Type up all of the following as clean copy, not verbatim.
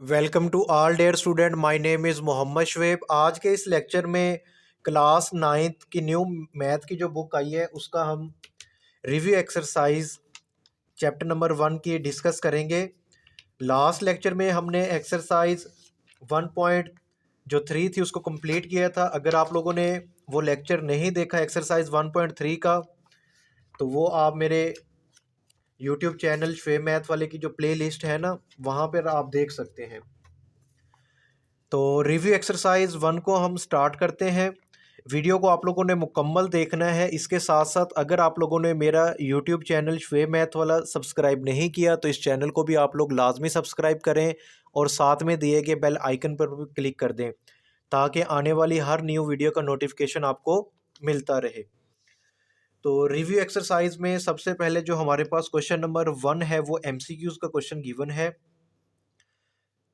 Welcome to all dear student, my name is Mohammad Shoaib. आज के इस लेक्चर में क्लास नाइन्थ की न्यू मैथ की जो बुक आई है उसका हम रिव्यू एक्सरसाइज चैप्टर नंबर 1 की डिस्कस करेंगे। लास्ट लेक्चर में हमने एक्सरसाइज 1.3 थी उसको कंप्लीट किया था। अगर आप लोगों ने वो लेक्चर नहीं देखा एक्सरसाइज 1.3 का, तो वो आप मेरे यूट्यूब चैनल शुएब मैथ वाले की जो प्ले लिस्ट है ना, वहाँ पर आप देख सकते हैं। तो रिव्यू एक्सरसाइज 1 को हम स्टार्ट करते हैं। वीडियो को आप लोगों ने मुकम्मल देखना है। इसके साथ साथ अगर आप लोगों ने मेरा यूट्यूब चैनल शुएब मैथ वाला सब्सक्राइब नहीं किया तो इस चैनल को भी आप लोग लाजमी सब्सक्राइब करें और साथ में दिए गए बेल आइकन पर भी क्लिक कर दें ताकि आने वाली हर न्यू वीडियो का नोटिफिकेशन आपको मिलता रहे। तो रिव्यू एक्सरसाइज में सबसे पहले जो हमारे पास क्वेश्चन नंबर 1 है वो एमसीक्यूज़ का क्वेश्चन गिवन है।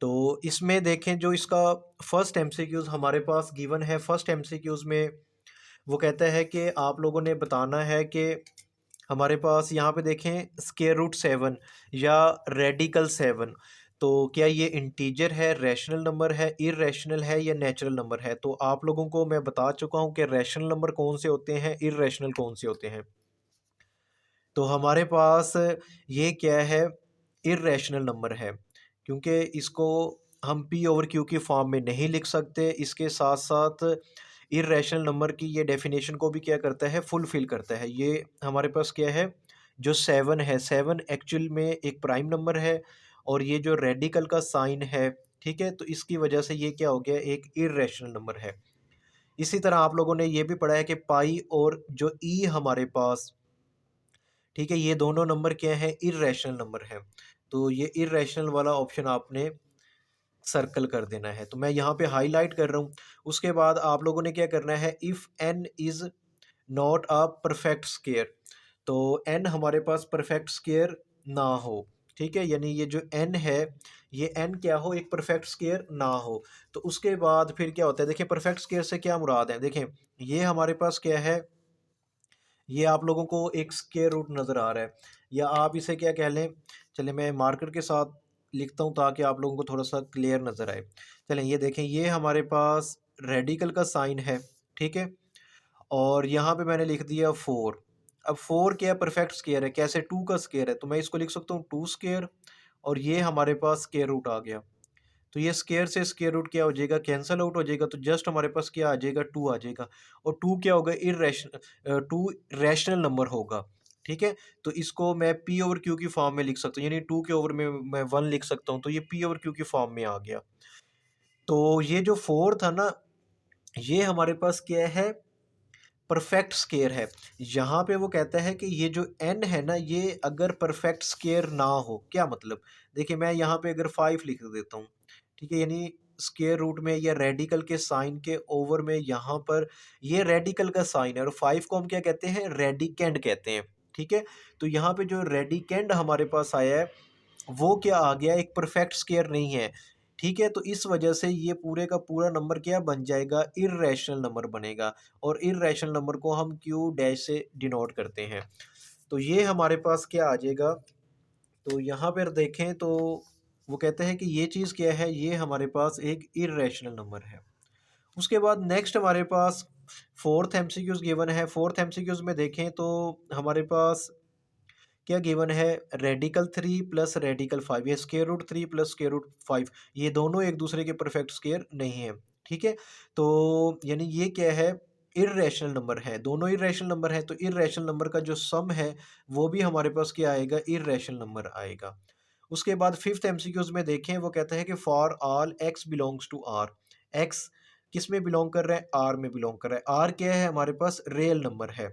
तो इसमें देखें, जो इसका फर्स्ट एमसीक्यूज़ हमारे पास गिवन है, फर्स्ट एमसीक्यूज़ में वो कहता है कि आप लोगों ने बताना है कि हमारे पास यहाँ पे देखें स्क्वायर रूट 7 या रेडिकल 7, तो क्या ये इंटीजर है, रैशनल नंबर है, इररेशनल है या नेचुरल नंबर है। तो आप लोगों को मैं बता चुका हूँ कि रैशनल नंबर कौन से होते हैं, इररेशनल कौन से होते हैं। तो हमारे पास ये क्या है, इर्रेशनल नंबर है, क्योंकि इसको हम पी ओवर क्यू की फॉर्म में नहीं लिख सकते। इसके साथ साथ इर्रेशनल नंबर की ये डेफिनेशन को भी क्या करता है, फुलफिल करता है। ये हमारे पास क्या है, जो 7 है, 7 एक्चुअल में एक प्राइम नंबर है और ये जो रेडिकल का साइन है, ठीक है, तो इसकी वजह से ये क्या हो गया, एक इर्रेशनल नंबर है। इसी तरह आप लोगों ने ये भी पढ़ा है कि पाई और जो ई हमारे पास, ठीक है, ये दोनों नंबर क्या है, इर्रेशनल नंबर है। तो ये इर्रेशनल वाला ऑप्शन आपने सर्कल कर देना है, तो मैं यहाँ पे हाईलाइट कर रहा हूँ। उसके बाद आप लोगों ने क्या करना है, if n is not a perfect square, तो एन हमारे पास परफेक्ट स्क्वायर ना हो, ठीक है, यानी ये जो एन है, ये एन क्या हो, एक परफेक्ट स्क्वायर ना हो। तो उसके बाद फिर क्या होता है, देखिए परफेक्ट स्क्वायर से क्या मुराद है, देखें ये हमारे पास क्या है, ये आप लोगों को एक स्क्वायर रूट नज़र आ रहा है, या आप इसे क्या कह लें, चलें मैं मार्कर के साथ लिखता हूँ ताकि आप लोगों को थोड़ा सा क्लियर नज़र आए। चलें ये देखें, ये हमारे पास रेडिकल का साइन है, ठीक है, और यहाँ पे मैंने लिख दिया 4। अब 4 क्या परफेक्ट स्क्वायर है, कैसे, 2 का स्क्वायर है, तो मैं इसको लिख सकता हूँ 2 स्क्वायर, और ये हमारे पास स्क्वायर रूट आ गया। तो ये स्क्वायर से स्क्वायर रूट क्या हो जाएगा, कैंसल आउट हो जाएगा, तो जस्ट हमारे पास क्या आ जाएगा, 2 आ जाएगा। और 2 क्या होगा, इर्रेशनल, 2 रैशनल नंबर होगा, ठीक है। तो इसको मैं पी ओवर क्यू की फॉर्म में लिख सकता हूँ, यानी 2 के ओवर में मैं 1 लिख सकता हूँ, तो ये पी ओवर क्यू की फॉर्म में आ गया। तो ये जो 4 था ना, ये हमारे पास क्या है, परफेक्ट स्क्वायर है। यहाँ पे वो कहता है कि ये जो n है ना, ये अगर परफेक्ट स्क्वायर ना हो, क्या मतलब, देखिए मैं यहाँ पे अगर 5 लिख देता हूँ, ठीक है, यानी स्क्वायर रूट में या रेडिकल के साइन के ओवर में, यहाँ पर ये रेडिकल का साइन है और 5 को हम क्या कहते हैं, रेडिकेंड कहते हैं, ठीक है। तो यहाँ पे जो रेडिकेंड हमारे पास आया है, वो क्या आ गया, एक परफेक्ट स्क्वायर नहीं है, ठीक है। तो इस वजह से ये पूरे का पूरा नंबर क्या बन जाएगा, इर्रेशनल नंबर बनेगा, और इर्रेशनल नंबर को हम क्यू डैश से डिनोट करते हैं। तो ये हमारे पास क्या आ जाएगा, तो यहाँ पर देखें तो वो कहते हैं कि ये चीज़ क्या है, ये हमारे पास एक इर्रेशनल नंबर है। उसके बाद नेक्स्ट हमारे पास फोर्थ एमसीक्यूज गिवन है। फोर्थ एमसीक्यूज में देखें तो हमारे पास क्या गिवन है, रेडिकल 3 प्लस रेडिकल 5, ये square root 3 plus square root 5, ये दोनों एक दूसरे के परफेक्ट स्क्वायर नहीं है, ठीक है। तो यानी ये क्या है, इर्रेशनल नंबर है, दोनों इर्रेशनल नंबर है, तो इर्रेशनल नंबर का जो सम है वो भी हमारे पास क्या आएगा, इर्रेशनल नंबर आएगा। उसके बाद फिफ्थ एमसीक्यूज में देखें, वो कहता है कि for all x belongs to R, x किस में बिलोंग कर रहा है, आर में बिलोंग कर रहा है। आर क्या है, हमारे पास रियल नंबर है।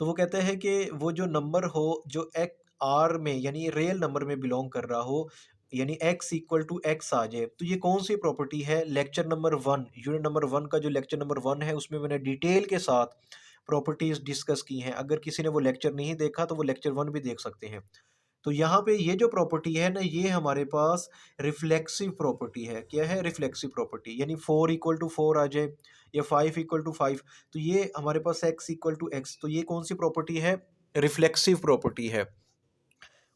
तो वो कहते हैं कि वो जो नंबर हो जो एक आर में यानी रियल नंबर में बिलोंग कर रहा हो, यानी x इक्वल टू एक्स आ जाए, तो ये कौन सी प्रॉपर्टी है, लेक्चर नंबर 1, यूनिट नंबर 1 का जो लेक्चर नंबर 1 है उसमें मैंने डिटेल के साथ प्रॉपर्टीज डिस्कस की हैं। अगर किसी ने वो लेक्चर नहीं देखा तो वो लेक्चर 1 भी देख सकते हैं। तो यहाँ पे ये जो प्रॉपर्टी है ना, ये हमारे पास रिफ्लेक्सिव प्रॉपर्टी है। क्या है, रिफ्लेक्सिव प्रॉपर्टी, यानी 4 इक्वल टू 4 आ जाए या 5 इक्वल टू 5, तो ये हमारे पास x इक्वल टू एक्स, तो ये कौन सी प्रॉपर्टी है, रिफ्लेक्सिव प्रॉपर्टी है।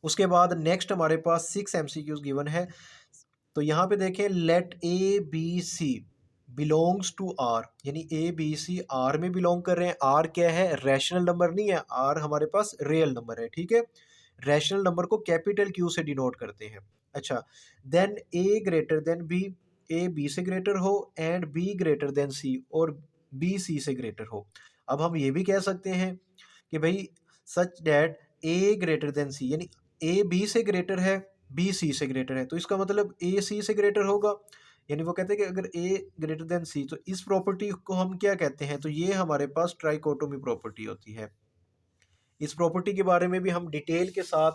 उसके बाद नेक्स्ट हमारे पास 6 एमसीक्यूज गिवन है। तो यहाँ पे देखें let a b c belongs to R, यानी ए बी सी आर में बिलोंग कर रहे हैं। आर क्या है? रैशनल नंबर नहीं है, आर हमारे पास रियल नंबर है, ठीक है। रैशनल नंबर को कैपिटल क्यू से डिनोट करते हैं। अच्छा, then a greater than b, a B से ग्रेटर हो, and b greater than c, और बी सी से ग्रेटर हो। अब हम ये भी कह सकते हैं कि भाई such that A greater than C, यानी ए बी से ग्रेटर है, बी सी से ग्रेटर है, तो इसका मतलब ए सी से ग्रेटर होगा। यानी वो कहते हैं कि अगर ए ग्रेटर देन सी, तो इस प्रॉपर्टी को हम क्या कहते हैं? तो ये हमारे पास ट्राइकोटोमी प्रॉपर्टी होती है। इस प्रॉपर्टी के बारे में भी हम डिटेल के साथ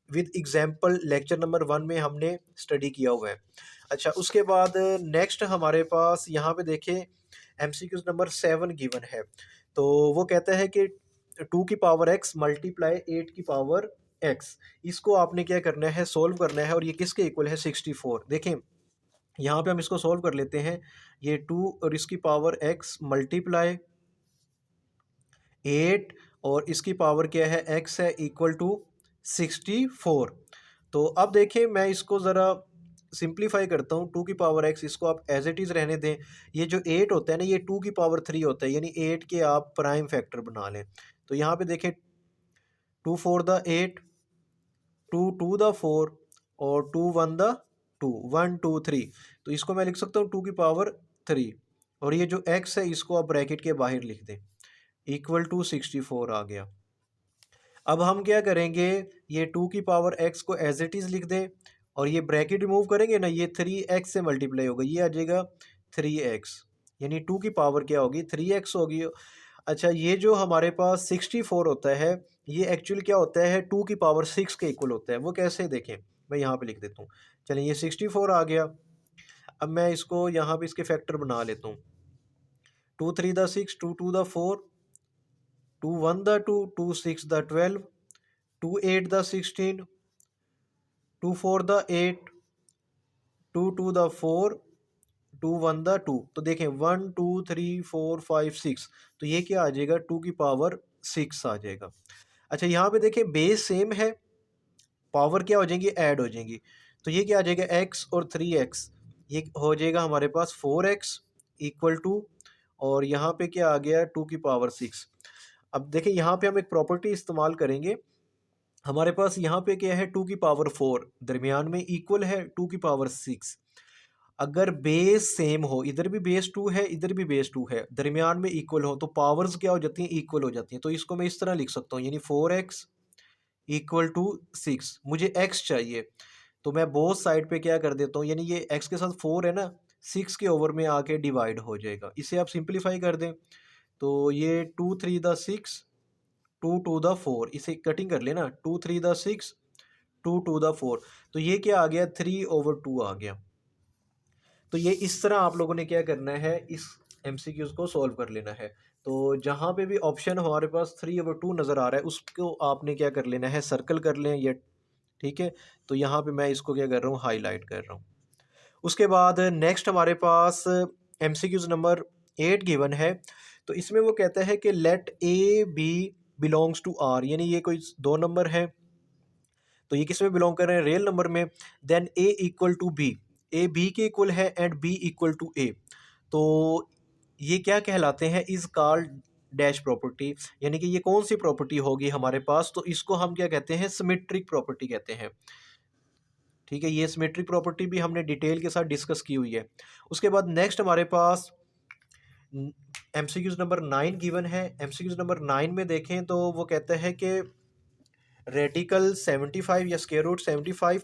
विद एग्जाम्पल लेक्चर नंबर 1 में हमने स्टडी किया हुआ है। अच्छा, उसके बाद नेक्स्ट हमारे पास यहाँ पे देखें एमसीक्यूज नंबर 7 गिवन है। तो वो कहता है कि 2 की पावर x मल्टीप्लाई 8 की पावर x, इसको आपने क्या करना है? सोल्व करना है, और ये किसके इक्वल है? 64। देखें यहाँ पे हम इसको सोल्व कर लेते हैं। ये 2 और इसकी पावर x मल्टीप्लाई 8, और इसकी पावर क्या है? x है, इक्वल टू 64। तो अब देखिए मैं इसको ज़रा सिंप्लीफाई करता हूँ। 2 की पावर x, इसको आप एज इट इज़ रहने दें। ये जो 8 होता है ना, ये 2 की पावर 3 होता है, यानी 8 के आप प्राइम फैक्टर बना लें। तो यहाँ पे देखें 2 4 द 8, 2 2 द 4, और 2 1 द 2, 1 2 3। तो इसको मैं लिख सकता हूँ 2 की पावर 3, और ये जो x है इसको आप ब्रैकेट के बाहर लिख दें, इक्वल टू 64 आ गया। अब हम क्या करेंगे? ये 2 की पावर x को एज इट इज़ लिख दें, और ये ब्रैकेट रिमूव करेंगे ना, ये 3x से मल्टीप्लाई होगा, ये आ जाएगा 3x, यानी 2 की पावर क्या होगी? 3x होगी। अच्छा, ये जो हमारे पास 64 होता है, ये एक्चुअली क्या होता है? 2 की पावर 6 के इक्वल होता है। वो कैसे? देखें मैं यहाँ पे लिख देता हूँ। चलिए, ये 64 आ गया। अब मैं इसको यहाँ पे इसके फैक्टर बना लेता हूँ। 2 3 the 6, 2 2 the 4, 2 1 the 2, 2 6 the 12, 2 8 the 16, 2 4 the 8, 2 2 the 4, 2 1 the 2। तो देखें 1 2 3 4 5 6, तो ये क्या आ जाएगा? 2 की पावर 6 आ जाएगा। अच्छा, यहाँ पे देखें बेस सेम है, पावर क्या हो जाएंगी? ऐड हो जाएंगी। तो ये क्या आ जाएगा? x और 3x, ये हो जाएगा हमारे पास 4x इक्वल टू, और यहाँ पे क्या आ गया? 2 की पावर 6। अब देखिए यहाँ पे हम एक प्रॉपर्टी इस्तेमाल करेंगे। हमारे पास यहाँ पे क्या है? 2 की पावर 4 दरमियान में इक्वल है 2 की पावर 6। अगर बेस सेम हो, इधर भी बेस 2 है, इधर भी बेस 2 है, दरमियान में इक्वल हो, तो पावर्स क्या हो जाती हैं? इक्वल हो जाती हैं। तो इसको मैं इस तरह लिख सकता हूँ, यानी 4x इक्वल टू 6। मुझे x चाहिए, तो मैं बोथ साइड पे क्या कर देता हूँ, यानी ये x के साथ 4 है ना, 6 के ओवर में आके डिवाइड हो जाएगा। इसे आप सिंप्लीफाई कर दें, तो ये 2 3 द 6, 2 2 द 4, इसे कटिंग कर लेना, 2 3 द 6, 2 2 द 4। तो ये क्या आ गया? 3/2 आ गया। तो ये इस तरह आप लोगों ने क्या करना है? इस एमसीक्यूज को सॉल्व कर लेना है। तो जहाँ पे भी ऑप्शन हमारे पास 3/2 नज़र आ रहा है, उसको आपने क्या कर लेना है? सर्कल कर लें, ये ठीक है। तो यहाँ पे मैं इसको क्या कर रहा हूँ? हाईलाइट कर रहा हूँ। उसके बाद नेक्स्ट हमारे पास एमसीक्यूज नंबर 8 गिवन है। तो इसमें वो कहता है कि let a b belongs to R, यानी ये कोई दो नंबर है, तो ये किस में बिलोंग कर रहे हैं? रियल नंबर में। Then a equal to b, a b के इक्वल है, and b equal to a. तो ये क्या कहलाते हैं? इज कॉल्ड डैश प्रॉपर्टी, यानी कि ये कौन सी प्रॉपर्टी होगी हमारे पास? तो इसको हम क्या कहते हैं? सिमेट्रिक प्रॉपर्टी कहते हैं, ठीक है। ये सिमेट्रिक प्रॉपर्टी भी हमने डिटेल के साथ डिस्कस की हुई है। उसके बाद नेक्स्ट हमारे पास एमसीक्यूज नंबर 9 गिवन है। एमसीक्यूज नंबर 9 में देखें तो वो कहता है कि रेडिकल 75 या स्क्वायर रूट 75,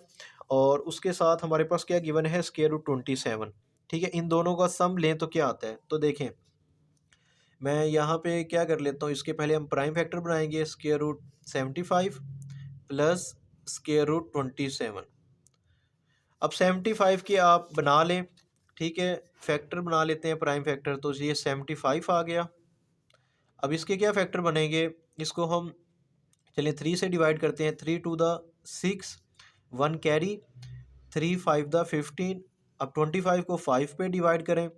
और उसके साथ हमारे पास क्या गिवन है? स्क्वायर रूट 27, ठीक है। इन दोनों का सम लें तो क्या आता है? तो देखें मैं यहाँ पे क्या कर लेता हूँ, इसके पहले हम प्राइम फैक्टर बनाएंगे, square root 75 plus square root 27। अब 75 के आप बना लें, ठीक है, फैक्टर बना लेते हैं प्राइम फैक्टर, तो ये 75 आ गया। अब इसके क्या फैक्टर बनेंगे? इसको हम चलिए 3 से डिवाइड करते हैं। 3 2 द 6, 1 कैरी, 3 5 द 15। अब 25 को 5 पे डिवाइड करें,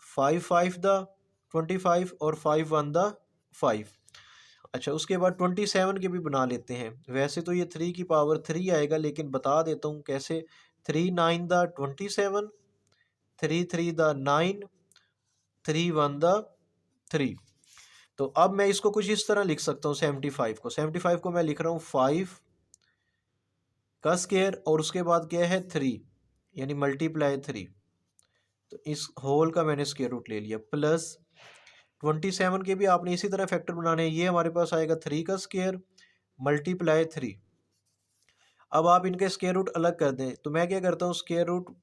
5 5 द 25, और 5 1 द 5। अच्छा, उसके बाद 27 के भी बना लेते हैं। वैसे तो ये 3 की पावर 3 आएगा, लेकिन बता देता हूँ कैसे। 3 9 द 27, 3 3 द 9, 3 1 द 3। तो अब मैं इसको कुछ इस तरह लिख सकता हूँ 75 को मैं लिख रहा हूँ 5 का स्केयर और उसके बाद क्या है 3, यानी मल्टीप्लाई 3। तो इस होल का मैंने स्केयर रूट ले लिया, प्लस 27 के भी आपने इसी तरह फैक्टर बनाने हैं। ये हमारे पास आएगा 3 का स्केयर मल्टीप्लाई 3। अब आप इनके स्केयर रूट अलग कर दें, तो मैं क्या करता हूँ, स्केयर रूट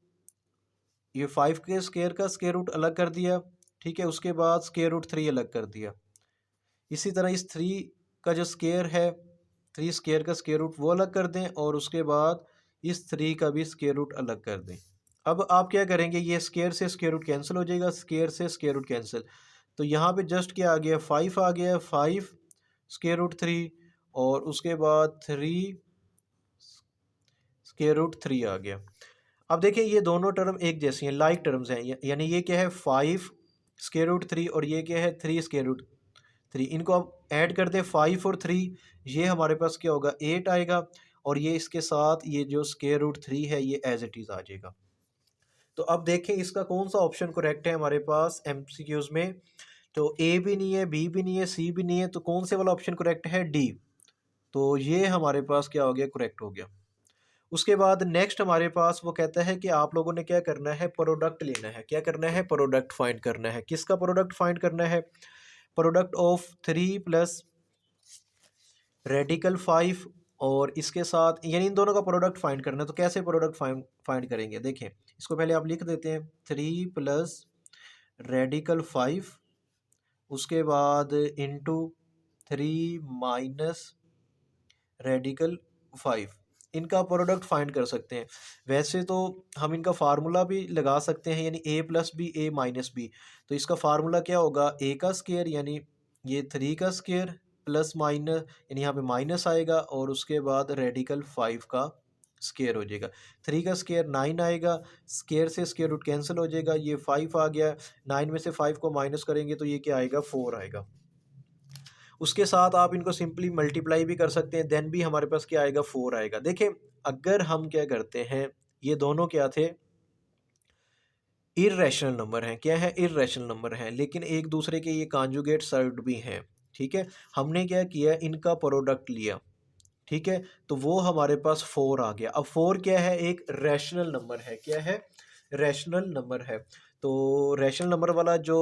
ये 5 के स्केयर का स्केयर रूट अलग कर दिया, ठीक है। उसके बाद स्केयर रूट 3 अलग कर दिया। इसी तरह इस 3 का जो स्केयर है, 3 स्केयर का स्केयर रूट वो अलग कर दें और उसके बाद इस 3 का भी स्केयर रूट अलग कर दें। अब आप क्या करेंगे, ये स्केयर से स्केयर रूट कैंसिल हो जाएगा, स्केयर से स्केयर रूट कैंसिल। तो यहाँ पे जस्ट क्या आ गया, 5 आ गया, 5 स्केयर रूट 3 और उसके बाद 3 स्केयर रूट 3 आ गया। अब देखिए ये दोनों टर्म एक जैसी हैं, लाइक टर्म्स हैं, यानी ये क्या है 5 स्केयर रूट 3 और ये क्या है 3 स्केयर रूट 3। इनको अब ऐड कर दें 5 और 3, ये हमारे पास क्या होगा 8 आएगा और ये इसके साथ ये जो स्केयर रूट 3 है ये एज इट इज़ आ जाएगा। तो अब देखें इसका कौन सा ऑप्शन करेक्ट है हमारे पास एमसीक्यूज में। तो ए भी नहीं है, बी भी नहीं है, सी भी नहीं है, तो कौन से वाला ऑप्शन करेक्ट है, डी। तो ये हमारे पास क्या हो गया, करेक्ट हो गया। उसके बाद नेक्स्ट हमारे पास वो कहता है कि आप लोगों ने क्या करना है, प्रोडक्ट लेना है। क्या करना है, प्रोडक्ट फाइंड करना है। किसका प्रोडक्ट फाइंड करना है, प्रोडक्ट ऑफ 3 प्लस रेडिकल 5 और इसके साथ, यानी इन दोनों का प्रोडक्ट फाइंड करना है। तो कैसे प्रोडक्ट फाइंड करेंगे, देखें इसको पहले आप लिख देते हैं 3 प्लस रेडिकल 5, उसके बाद इंटू 3 माइनस रेडिकल 5। इनका प्रोडक्ट फाइंड कर सकते हैं। वैसे तो हम इनका फार्मूला भी लगा सकते हैं, यानी a plus b a minus b. तो इसका फार्मूला क्या होगा, a का स्केयर यानी ये 3 का स्केयर प्लस माइनस, यानी यहाँ पे माइनस आएगा और उसके बाद रेडिकल 5 का स्केयर हो जाएगा। 3 का स्केयर 9 आएगा, स्केयर से स्केयर रूट कैंसिल हो जाएगा, ये 5 आ गया, 9 में से 5 को माइनस करेंगे तो ये क्या आएगा, 4 आएगा। उसके साथ आप इनको सिंपली मल्टीप्लाई भी कर सकते हैं, देन भी हमारे पास क्या आएगा, 4 आएगा। देखें अगर हम क्या करते हैं, ये दोनों क्या थे, इर्रेशनल नंबर हैं। क्या है, इर्रेशनल नंबर हैं, लेकिन एक दूसरे के ये कॉन्जुगेट सर्व्ड भी हैं, ठीक है। हमने क्या किया, इनका प्रोडक्ट लिया, ठीक है, तो वो हमारे पास 4 आ गया। अब 4 क्या है, एक रैशनल नंबर है। क्या है, रैशनल नंबर है। तो रैशनल नंबर वाला जो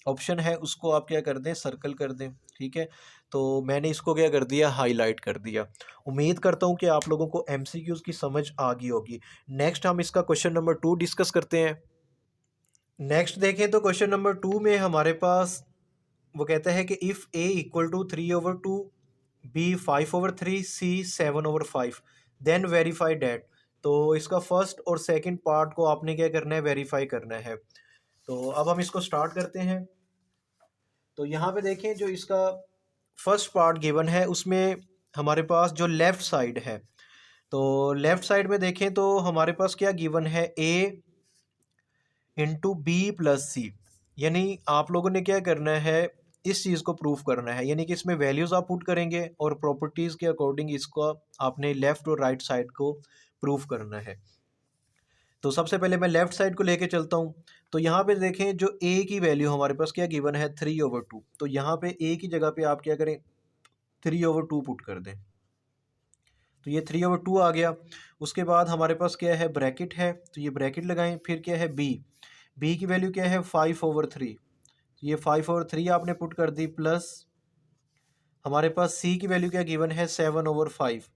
ऑप्शन है उसको आप क्या कर दें, सर्कल कर दें, ठीक है। तो मैंने इसको क्या कर दिया, हाईलाइट कर दिया। उम्मीद करता हूँ कि आप लोगों को एमसीक्यूज़ की समझ आ गई होगी। नेक्स्ट हम इसका क्वेश्चन नंबर 2 डिस्कस करते हैं। नेक्स्ट देखें तो क्वेश्चन नंबर 2 में हमारे पास वो कहता है कि if a equal to 3/2, b 5/3, c 7/5, then verify that. तो इसका फर्स्ट और सेकंड पार्ट को आपने क्या करना है, वेरीफाई करना है। तो अब हम इसको स्टार्ट करते हैं। तो यहाँ पे देखें जो इसका फर्स्ट पार्ट गिवन है उसमें हमारे पास जो लेफ़्ट साइड है, तो लेफ़्ट साइड में देखें तो हमारे पास क्या गिवन है, ए इंटू बी प्लस सी। यानी आप लोगों ने क्या करना है, इस चीज़ को प्रूफ करना है, यानी कि इसमें वैल्यूज़ आप पुट करेंगे और प्रॉपर्टीज़ के अकॉर्डिंग इसको आपने लेफ़्ट और राइट साइड को प्रूफ करना है। तो सबसे पहले मैं लेफ़्ट साइड को लेके चलता हूँ। तो यहाँ पे देखें जो ए की वैल्यू हमारे पास क्या गिवन है, 3/2। तो यहाँ पे ए की जगह पे आप क्या करें, 3/2 पुट कर दें। तो ये 3/2 आ गया। उसके बाद हमारे पास क्या है, ब्रैकेट है, तो ये ब्रैकेट लगाएं। फिर क्या है, बी की वैल्यू क्या है, 5/3। ये 5/3 आपने पुट कर दी, प्लस हमारे पास सी की वैल्यू क्या गिवन है, 7/5।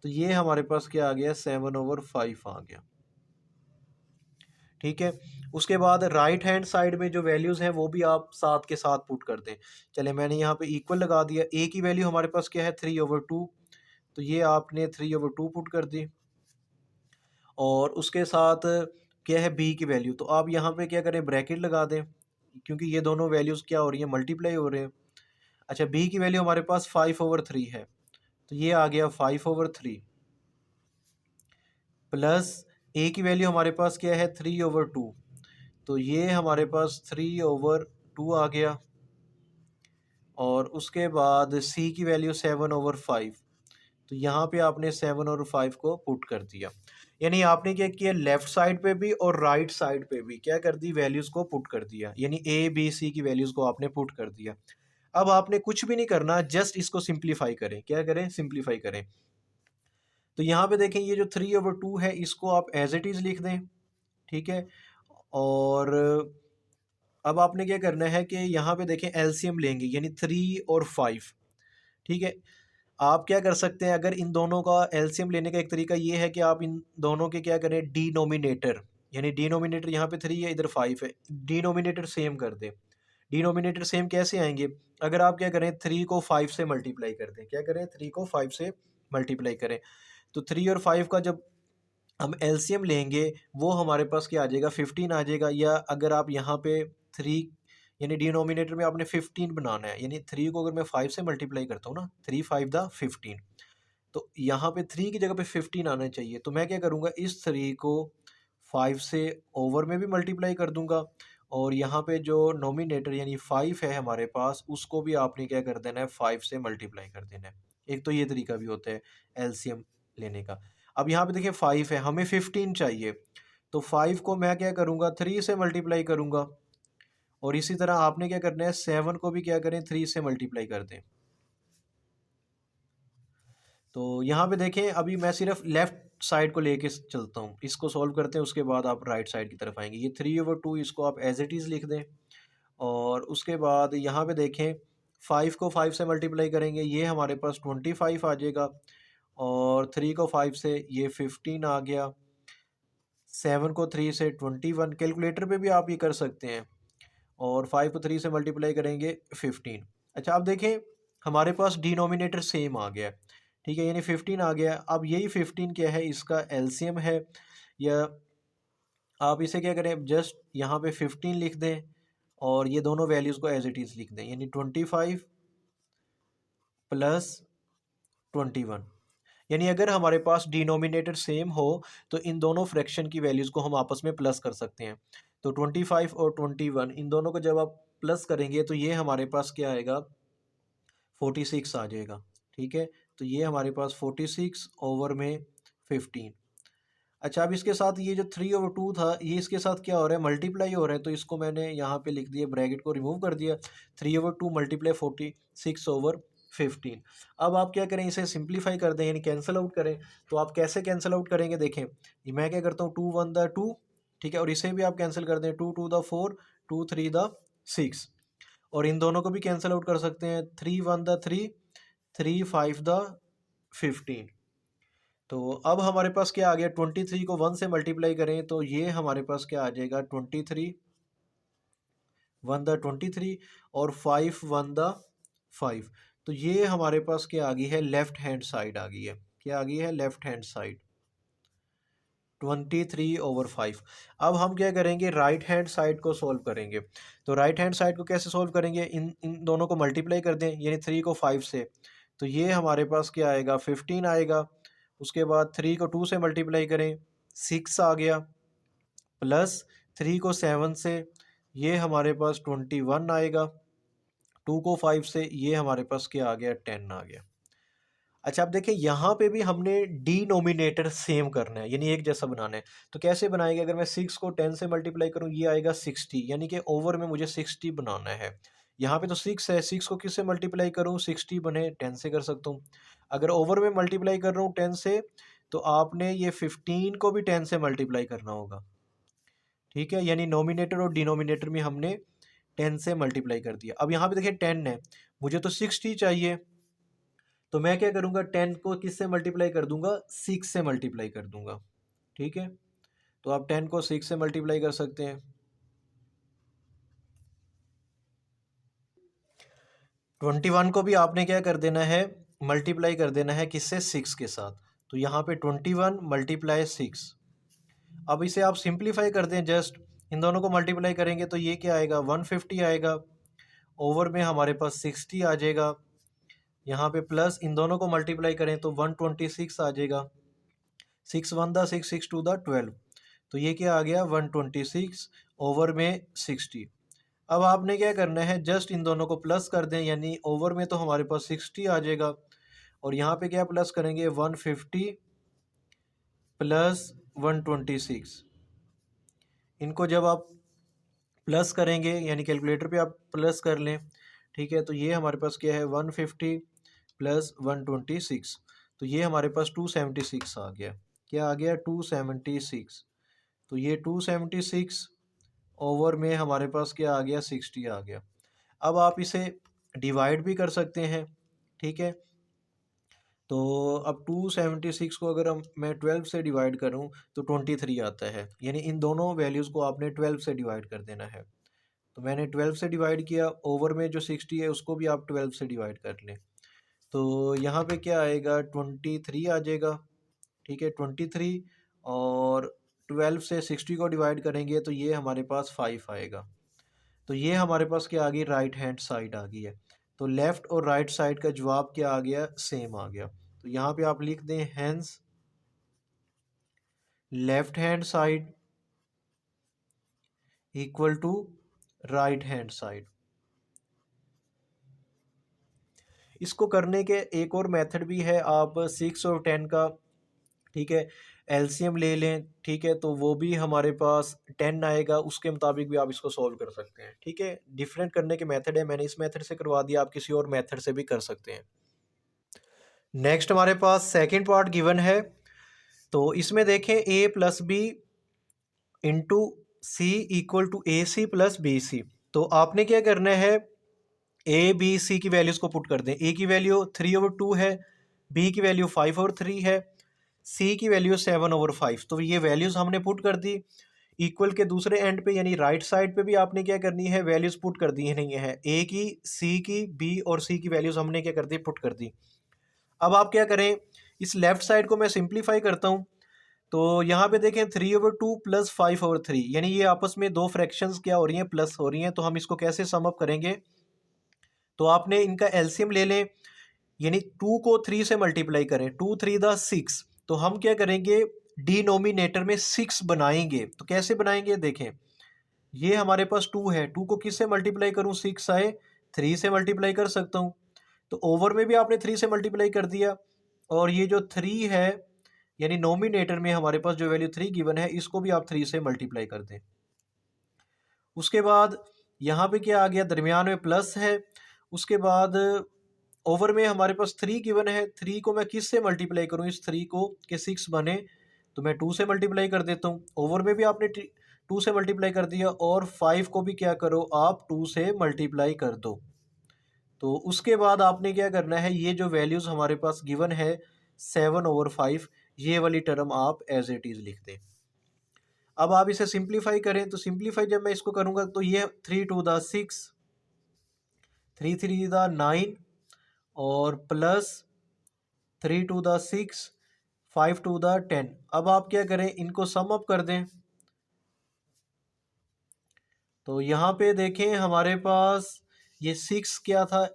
तो ये हमारे पास क्या आ गया, 7/5 आ गया, ठीक है। उसके बाद राइट हैंड साइड में जो वैल्यूज़ हैं वो भी आप साथ के साथ पुट कर दें। चले मैंने यहाँ पे इक्वल लगा दिया। ए की वैल्यू हमारे पास क्या है, 3/2। तो ये आपने 3/2 पुट कर दी और उसके साथ क्या है, बी की वैल्यू। तो आप यहाँ पे क्या करें, ब्रैकेट लगा दें, क्योंकि ये दोनों वैल्यूज़ क्या हो रही हैं, मल्टीप्लाई हो रहे हैं। अच्छा, बी की वैल्यू हमारे पास 5/3 है, तो ये आ गया 5/3, प्लस ए की वैल्यू हमारे पास क्या है, 3/2। तो ये हमारे पास 3/2 आ गया और उसके बाद सी की वैल्यू 7/5। तो यहाँ पे आपने 7/5 को पुट कर दिया। यानी आपने क्या किया, लेफ्ट साइड पे भी और राइट साइड पे भी क्या कर दी, वैल्यूज़ को पुट कर दिया, यानी ए बी सी की वैल्यूज़ को आपने पुट कर दिया। अब आपने कुछ भी नहीं करना, जस्ट इसको सिंप्लीफाई करें। क्या करें, सिंप्लीफाई करें। तो यहाँ पे देखें, ये जो 3/2 है इसको आप एज इट इज़ लिख दें, ठीक है। और अब आपने क्या करना है कि यहाँ पे देखें एलसीएम लेंगे, यानी 3 और 5, ठीक है। आप क्या कर सकते हैं, अगर इन दोनों का एलसीएम लेने का एक तरीका ये है कि आप इन दोनों के क्या करें, डिनोमिनेटर, यानी डिनोमिनेटर यहाँ पे 3 है, इधर 5 है, डिनोमिनेटर सेम कर दें। डिनोमिनेटर सेम कैसे आएंगे, अगर आप क्या करें 3 को 5 से मल्टीप्लाई कर दें, क्या करें 3 को 5 से मल्टीप्लाई करें, तो 3 और 5 का जब हम एलसीएम लेंगे वो हमारे पास क्या आ जाएगा, 15 आ जाएगा। या अगर आप यहाँ पे 3, यानी डिनोमिनेटर में आपने 15 बनाना है, यानी 3 को अगर मैं 5 से मल्टीप्लाई करता हूँ ना, 3 5 दा 15, तो यहाँ पे 3 की जगह पे 15 आना चाहिए। तो मैं क्या करूँगा, इस 3 को 5 से ओवर में भी मल्टीप्लाई कर दूंगा, और यहाँ पे जो नोमिनेटर यानी 5 है हमारे पास, उसको भी आपने क्या कर देना है, 5 से मल्टीप्लाई कर देना है। एक तो ये तरीका भी होता है एलसीएम लेने का। अब यहाँ पे देखिए 5 है, हमें 15 चाहिए, तो 5 को मैं क्या करूँगा, 3 से मल्टीप्लाई करूँगा, और इसी तरह आपने क्या करना है, 7 को भी क्या करें, 3 से मल्टीप्लाई कर दें। तो यहाँ पे देखें, अभी मैं सिर्फ लेफ्ट साइड को लेके चलता हूँ, इसको सॉल्व करते हैं, उसके बाद आप राइट साइड की तरफ आएंगे। ये 3/2 इसको आप एज इट इज़ लिख दें, और उसके बाद यहाँ पे देखें 5 को 5 से मल्टीप्लाई करेंगे, ये हमारे पास 25 आ जाएगा, और 3 को 5 से ये 15 आ गया, 7 को 3 से 21, कैलकुलेटर पे भी आप ये कर सकते हैं, और 5 को 3 से मल्टीप्लाई करेंगे 15। अच्छा, अब देखें हमारे पास डिनोमिनेटर सेम आ गया, ठीक है, यानी 15 आ गया। अब यही 15 क्या है, इसका एलसीएम है, या आप इसे क्या करें, जस्ट यहाँ पे 15 लिख दें, और ये दोनों वैल्यूज़ को एज इट इज़ लिख दें, यानी 25 प्लस 21। यानी अगर हमारे पास डिनोमिनेटर सेम हो तो इन दोनों फ्रैक्शन की वैल्यूज़ को हम आपस में प्लस कर सकते हैं। तो 25 और 21 इन दोनों को जब आप प्लस करेंगे तो ये हमारे पास क्या आएगा, 46 आ जाएगा, ठीक है। तो ये हमारे पास 46 ओवर में 15। अच्छा, अब इसके साथ ये जो 3/2 था, ये इसके साथ क्या हो रहा है, मल्टीप्लाई हो रहा है, तो इसको मैंने यहाँ पे लिख दिया, ब्रैकेट को रिमूव कर दिया, 3/2 मल्टीप्लाई 46/15। अब आप क्या करें, इसे सिंप्लीफाई कर दें, यानी कैंसिल आउट करें। तो आप कैसे कैंसिल आउट करेंगे, देखें ये मैं क्या करता हूँ, 2 1 दा 2, ठीक है, और इसे भी आप कैंसिल कर दें, 2 2 दा 4, 2 3 दा 6, और इन दोनों को भी कैंसिल आउट कर सकते हैं, 3 1 दा 3, 3 5 दा 15। तो अब हमारे पास क्या आ गया, 23 को 1 से मल्टीप्लाई करें तो ये हमारे पास क्या आ जाएगा, 23 1 दा 23, और 5 1 दा 5। तो ये हमारे पास क्या आ गई है, लेफ्ट हैंड साइड आ गई है। क्या आ गई है, लेफ्ट हैंड साइड 23/5। अब हम क्या करेंगे, राइट हैंड साइड को सॉल्व करेंगे। तो राइट हैंड साइड को कैसे सॉल्व करेंगे, इन इन दोनों को मल्टीप्लाई कर दें, यानी 3 को 5 से, तो ये हमारे पास क्या आएगा, 15 आएगा। उसके बाद 3 को 2 से मल्टीप्लाई करें, 6 आ गया, प्लस 3 को 7 से, ये हमारे पास 21 आएगा, 2 को 5 से ये हमारे पास क्या आ गया, 10 आ गया। अच्छा, अब देखिए यहाँ पे भी हमने डिनोमिनेटर सेम करना है, यानी एक जैसा बनाना है। तो कैसे बनाएंगे, अगर मैं 6 को 10 से मल्टीप्लाई करूँ, ये आएगा 60, यानी कि ओवर में मुझे 60 बनाना है। यहाँ पे तो 6 है, 6 को किससे मल्टीप्लाई करूँ, 60 बने 10 से कर सकता हूँ। अगर ओवर में मल्टीप्लाई कर रहा हूँ 10 से, तो आपने ये 15 को भी 10 से मल्टीप्लाई करना होगा, ठीक है, यानी नोमिनेटर और डिनोमिनेटर में हमने 10 से मल्टीप्लाई कर दिया। अब यहाँ पे देखिए 10 है, मुझे तो 60 चाहिए, तो मैं क्या करूँगा, 10 को किससे मल्टीप्लाई कर दूंगा, 6 से मल्टीप्लाई कर दूंगा, ठीक है। तो आप 10 को 6 से मल्टीप्लाई कर सकते हैं। 21 को भी आपने क्या कर देना है, मल्टीप्लाई कर देना है, किससे, 6 के साथ। तो यहाँ पे 21 मल्टीप्लाई 6। अब इसे आप सिंप्लीफाई कर दें, जस्ट इन दोनों को मल्टीप्लाई करेंगे तो ये क्या आएगा, 150 आएगा, ओवर में हमारे पास 60 आ जाएगा। यहाँ पे प्लस इन दोनों को मल्टीप्लाई करें तो 126 आ जाएगा, 6 1 दा 6, 6 2 दा 12, तो ये क्या आ गया, 126 ओवर में 60। अब आपने क्या करना है, जस्ट इन दोनों को प्लस कर दें, यानी ओवर में तो हमारे पास 60 आ जाएगा, और यहाँ पे क्या प्लस करेंगे, 150 प्लस 126। इनको जब आप प्लस करेंगे यानी कैलकुलेटर पे आप प्लस कर लें, ठीक है, तो ये हमारे पास क्या है 150 प्लस 126, तो ये हमारे पास 276 आ गया। क्या आ गया 276। तो ये 276 ओवर में हमारे पास क्या आ गया 60 आ गया। अब आप इसे डिवाइड भी कर सकते हैं, ठीक है। तो अब 276 को अगर मैं 12 से डिवाइड करूं तो 23 आता है, यानी इन दोनों वैल्यूज़ को आपने 12 से डिवाइड कर देना है। तो मैंने 12 से डिवाइड किया, ओवर में जो 60 है उसको भी आप 12 से डिवाइड कर लें, तो यहाँ पे क्या आएगा 23 आ जाएगा, ठीक है 23। और 12 से 60 को डिवाइड करेंगे तो ये हमारे पास 5 आएगा। तो ये हमारे पास क्या आ गई राइट हैंड साइड आ गई है। तो लेफ़्ट और राइट साइड का जवाब क्या आ गया सेम आ गया। तो यहाँ पे आप लिख दें hence left hand side equal to right hand side. इसको करने के एक और मेथड भी है, आप 6 और 10 का, ठीक है, एलसीएम ले लें, ठीक है, तो वो भी हमारे पास 10 आएगा, उसके मुताबिक भी आप इसको सॉल्व कर सकते हैं, ठीक है। डिफरेंट करने के मेथड है, मैंने इस मेथड से करवा दिया, आप किसी और मेथड से भी कर सकते हैं। नेक्स्ट हमारे पास सेकंड पार्ट गिवन है, तो इसमें देखें a plus b into c equal to a c plus b c. तो आपने क्या करना है ए बी सी की वैल्यूज़ को पुट कर दें। ए की वैल्यू 3/2 है, बी की वैल्यू 5/3 है, सी की वैल्यू 7/5। तो ये वैल्यूज़ हमने पुट कर दी। इक्वल के दूसरे एंड पे यानी राइट साइड पे भी आपने क्या करनी है वैल्यूज़ पुट कर दी नहीं है, ए की, सी की, बी और सी की वैल्यूज़ हमने क्या कर दी पुट कर दी। अब आप क्या करें, इस लेफ्ट साइड को मैं सिंप्लीफाई करता हूँ। तो यहाँ पे देखें 3/2 प्लस 5/3, यानी ये आपस में दो फ्रैक्शंस क्या हो रही हैं प्लस हो रही हैं। तो हम इसको कैसे सम अप करेंगे, तो आपने इनका एलसीएम ले लें, यानी 2 को 3 से मल्टीप्लाई करें, 2 3 दा 6। तो हम क्या करेंगे डिनोमिनेटर में 6 बनाएंगे। तो कैसे बनाएंगे देखें, ये हमारे पास 2 है, 2 को किस से मल्टीप्लाई करूं 6 आए, 3 से मल्टीप्लाई कर सकता हूं। तो ओवर में भी आपने 3 से मल्टीप्लाई कर दिया, और ये जो 3 है यानी नोमिनेटर में हमारे पास जो वैल्यू 3 गिवन है इसको भी आप 3 से मल्टीप्लाई कर दें। उसके बाद यहाँ पे क्या आ गया दरमियान में प्लस है। उसके बाद ओवर में हमारे पास 3 गिवन है, 3 को मैं किस से मल्टीप्लाई करूँ इस 3 को कि 6 बने, तो मैं 2 से मल्टीप्लाई कर देता हूँ। ओवर में भी आपने 2 से मल्टीप्लाई कर दिया, और 5 को भी क्या करो आप 2 से मल्टीप्लाई कर दो। तो उसके बाद आपने क्या करना है, ये जो वैल्यूज़ हमारे पास गिवन है 7/5, ये वाली टर्म आप एज इट इज़ लिख दें। अब आप इसे सिंप्लीफाई करें, तो सिंप्लीफाई जब मैं इसको करूँगा तो ये 3 2 दा 6, 3 3 दा 9 और प्लस 3 2 दा 6, 5 2 दा 10। अब आप क्या करें इनको सम अप कर दें। तो यहाँ पे देखें हमारे पास ये 6 क्या था,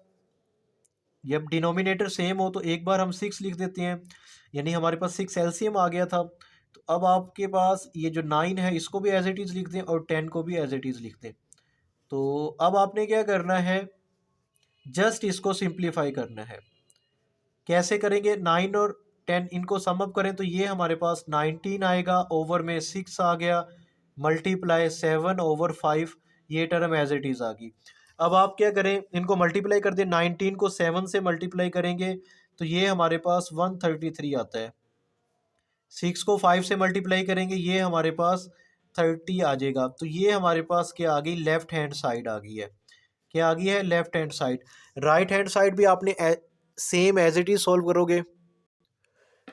जब डिनोमिनेटर सेम हो तो एक बार हम 6 लिख देते हैं, यानी हमारे पास 6 एलसीएम आ गया था। तो अब आपके पास ये जो 9 है इसको भी एज इट इज़ लिख दें, और 10 को भी एज इट इज़ लिख दें। तो अब आपने क्या करना है, जस्ट इसको सिंप्लीफाई करना है। कैसे करेंगे, 9 और 10 इनको सम अप करें तो ये हमारे पास 19 आएगा, ओवर में 6 आ गया, मल्टीप्लाई 7/5, ये टर्म एज इट इज़ आ गई। अब आप क्या करें इनको मल्टीप्लाई कर दें, 19 को 7 से मल्टीप्लाई करेंगे तो ये हमारे पास 133 आता है। 6 को 5 से मल्टीप्लाई करेंगे ये हमारे पास 30 आ जाएगा। तो ये हमारे पास क्या आ गई लेफ्ट हैंड साइड आ गई है। क्या आ गई है left hand side. Right hand side भी आपने same as it is solve करोगे।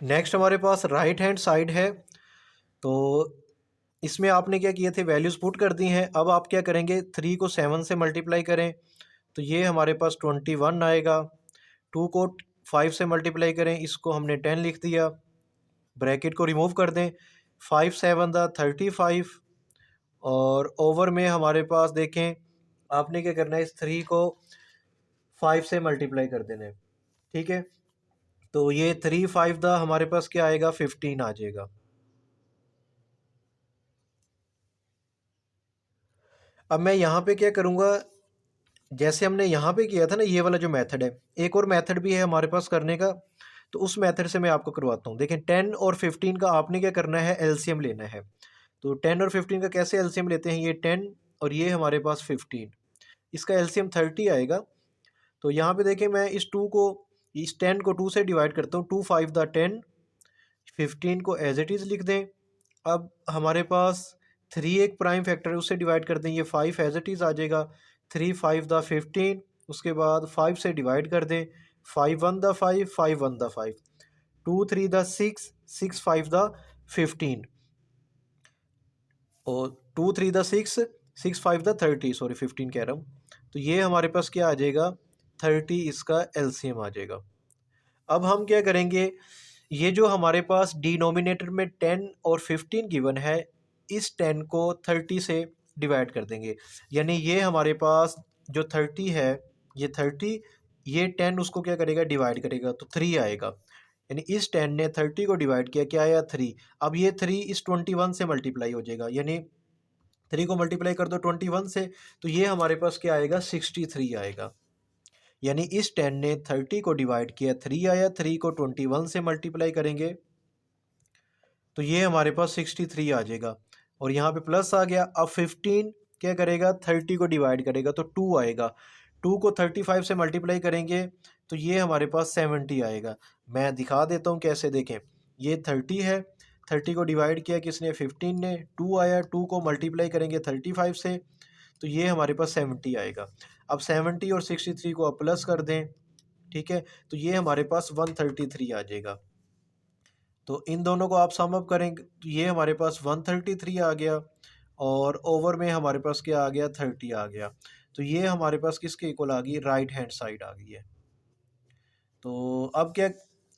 नेक्स्ट हमारे पास राइट हैंड साइड है, तो इसमें आपने क्या किए थे वैल्यूज़ पुट कर दी हैं। अब आप क्या करेंगे 3 को 7 से मल्टीप्लाई करें तो ये हमारे पास 21 आएगा। 2 को 5 से मल्टीप्लाई करें, इसको हमने 10 लिख दिया, ब्रैकेट को रिमूव कर दें, 5 7 दा 35, और ओवर में हमारे पास देखें आपने क्या करना है इस 3 को 5 से मल्टीप्लाई कर देना है, ठीक है। तो ये 3 5 दा हमारे पास क्या आएगा 15 आ जाएगा। अब मैं यहाँ पे क्या करूँगा, जैसे हमने यहाँ पे किया था ना ये वाला जो मेथड है, एक और मेथड भी है हमारे पास करने का। तो उस मेथड से मैं आपको करवाता हूँ। देखें 10 और 15 का आपने क्या करना है, एलसीएम लेना है। तो 10 और 15 का कैसे एलसीएम लेते हैं, ये 10 और ये हमारे पास 15, इसका एलसीएम 30 आएगा। तो यहाँ पे देखें मैं इस 10 को 2 से डिवाइड करता हूँ, 2 5 द 10, 15 को एज इट इज़ लिख दें। अब हमारे पास 3 एक प्राइम फैक्टर है, उससे डिवाइड कर दें, ये 5 एज इट इज़ आ जाएगा। 3 5 द 15, उसके बाद 5 से डिवाइड कर दें, 5 1 द 5, 5 1 द 5, 2 3 द 6, 6 5 द 15, और 2 3 द 6, 6 5 द 30, सॉरी 15 कह रहा हूँ। तो ये हमारे पास क्या आ जाएगा, 30 इसका एलसीएम आ जाएगा। अब हम क्या करेंगे, ये जो हमारे पास डिनोमिनेटर में 10 और 15 गिवन है, इस 10 को 30 से डिवाइड कर देंगे, यानी ये हमारे पास जो 30 है, ये 30, ये 10 उसको क्या करेगा, डिवाइड करेगा, तो 3 आएगा। यानी इस 10 ने 30 को डिवाइड किया, क्या आया, 3। अब ये 3 इस 21 से मल्टीप्लाई हो जाएगा, यानी 3 को मल्टीप्लाई कर दो 21 से, तो ये हमारे पास क्या आएगा, 63 आएगा। यानी इस 10 ने 30 को डिवाइड किया, 3 आया, 3 को 21 से मल्टीप्लाई करेंगे तो ये हमारे पास 63 आ जाएगा, और यहाँ पे प्लस आ गया। अब 15 क्या करेगा, 30 को डिवाइड करेगा, तो 2 आएगा। 2 को 35 से मल्टीप्लाई करेंगे तो ये हमारे पास 70 आएगा। मैं दिखा देता हूँ कैसे, देखें ये 30 है, 30 को डिवाइड किया किसने, 15 ने, 2 आया, 2 को मल्टीप्लाई करेंगे 35 से, तो ये हमारे पास 70 आएगा। अब 70 और 63 को आप प्लस कर दें, ठीक है, तो ये हमारे पास 133 आ जाएगा। तो इन दोनों को आप सम अप करेंगे तो ये हमारे पास 133 आ गया, और ओवर में हमारे पास क्या आ गया, 30 आ गया। तो ये हमारे पास किसके इक्वल आ गई, राइट हैंड साइड आ गई है। तो अब क्या,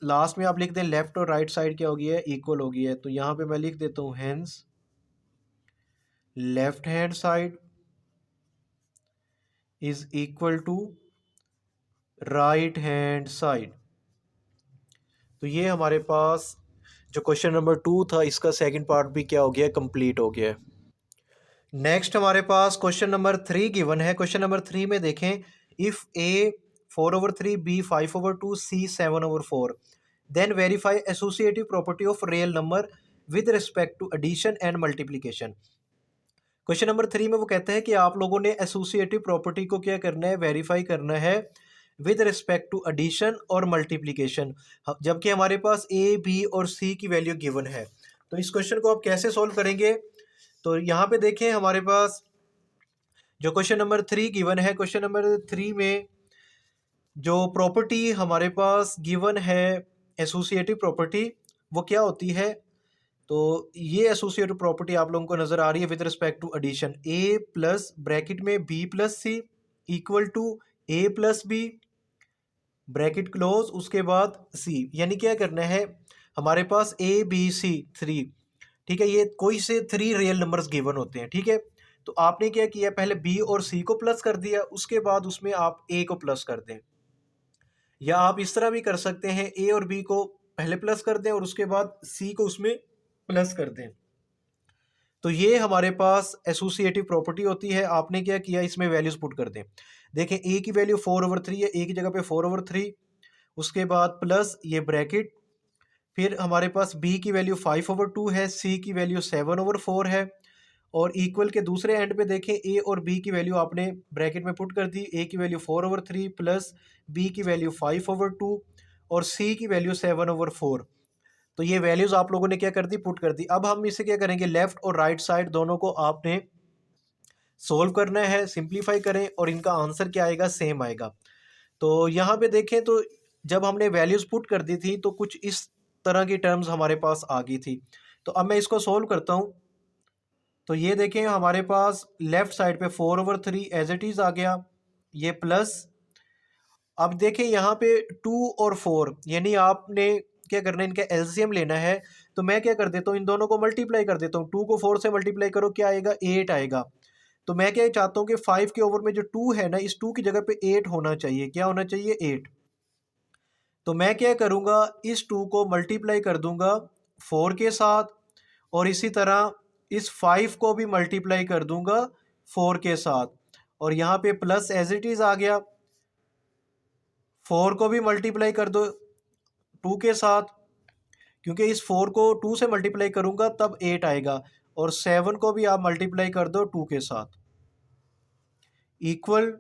लास्ट में आप लिख दें लेफ्ट और राइट साइड क्या हो गई है, इक्वल हो गई है। तो यहाँ पे मैं लिख देता हूँ hence left hand side is equal to right hand side. तो ये हमारे पास जो क्वेश्चन नंबर 2 था, इसका सेकंड पार्ट भी क्या हो गया, कंप्लीट हो गया है। नेक्स्ट हमारे पास क्वेश्चन नंबर 3 गिवन है। क्वेश्चन नंबर 3 में देखें, if a 4/3, b 5/2, c 7/4, then verify associative property of real number with respect to addition and multiplication. Question number 3 में वो कहता है कि आप लोगों ने एसोसिएटिव प्रॉपर्टी को क्या करना है, वेरीफाई करना है विद रिस्पेक्ट टू एडिशन और मल्टीप्लिकेशन, जबकि हमारे पास ए बी और सी की वैल्यू गिवन है। तो इस क्वेश्चन को आप कैसे सॉल्व करेंगे, तो यहाँ पे देखें हमारे पास जो क्वेश्चन नंबर 3 गिवन है, क्वेश्चन नंबर 3 में जो प्रॉपर्टी हमारे पास गिवन है एसोसिएटिव प्रॉपर्टी, वो क्या होती है, तो ये एसोसिएटिव प्रॉपर्टी आप लोगों को नजर आ रही है with respect to addition, A plus bracket में B plus C equal to A plus B bracket close, उसके बाद सी। यानी क्या करना है, हमारे पास ए बी सी 3, ठीक है, ये कोई से 3 रियल नंबर्स गिवन होते हैं, ठीक है। तो आपने क्या किया, पहले बी और सी को प्लस कर दिया, उसके बाद उसमें आप ए को प्लस कर दें, या आप इस तरह भी कर सकते हैं, ए और बी को पहले प्लस कर दें और उसके बाद सी को उसमें प्लस कर दें। तो ये हमारे पास एसोसिएटिव प्रॉपर्टी होती है। आपने क्या किया, इसमें वैल्यूज पुट कर दें। देखें ए की वैल्यू 4/3 है, ए की जगह पे 4/3, उसके बाद प्लस ये ब्रैकेट, फिर हमारे पास बी की वैल्यू 5/2 है, सी की वैल्यू 7/4 है, और इक्वल के दूसरे एंड पे देखें ए और बी की वैल्यू आपने ब्रैकेट में पुट कर दी, ए की वैल्यू 4/3 प्लस बी की वैल्यू 5/2 और सी की वैल्यू 7/4। तो ये वैल्यूज आप लोगों ने क्या कर दी, पुट कर दी। अब हम इसे क्या करेंगे, लेफ्ट और राइट साइड दोनों को आपने सोल्व करना है, सिंप्लीफाई करें, और इनका आंसर क्या आएगा, सेम आएगा। तो यहाँ पे देखें तो जब हमने वैल्यूज पुट कर दी थी तो कुछ इस तरह की टर्म्स हमारे पास आ गई थी। तो अब मैं इसको सोल्व करता हूँ। तो ये देखें हमारे पास लेफ्ट साइड पे 4/3 एज इट इज आ गया, ये प्लस, अब देखें यहाँ पे 2 और 4, यानी आपने क्या करना है, इनका एलसीएम लेना है। तो मैं क्या कर देता हूँ, इन दोनों को मल्टीप्लाई कर देता हूँ, 2 को 4 से मल्टीप्लाई करो, क्या आएगा, 8 आएगा। तो मैं क्या चाहता हूँ कि 5 के ओवर में जो 2 है ना, इस 2 की जगह पे 8 होना चाहिए, क्या होना चाहिए, 8। तो मैं क्या करूँगा, इस 2 को मल्टीप्लाई कर दूंगा 4 के साथ, और इसी तरह इस 5 को भी मल्टीप्लाई कर दूंगा 4 के साथ, और यहाँ पे प्लस एज इट इज आ गया, 4 को भी मल्टीप्लाई कर दो 2 के साथ, क्योंकि इस 4 को 2 से मल्टीप्लाई करूँगा तब 8 आएगा, और 7 को भी आप मल्टीप्लाई कर दो 2 के साथ, इक्वल।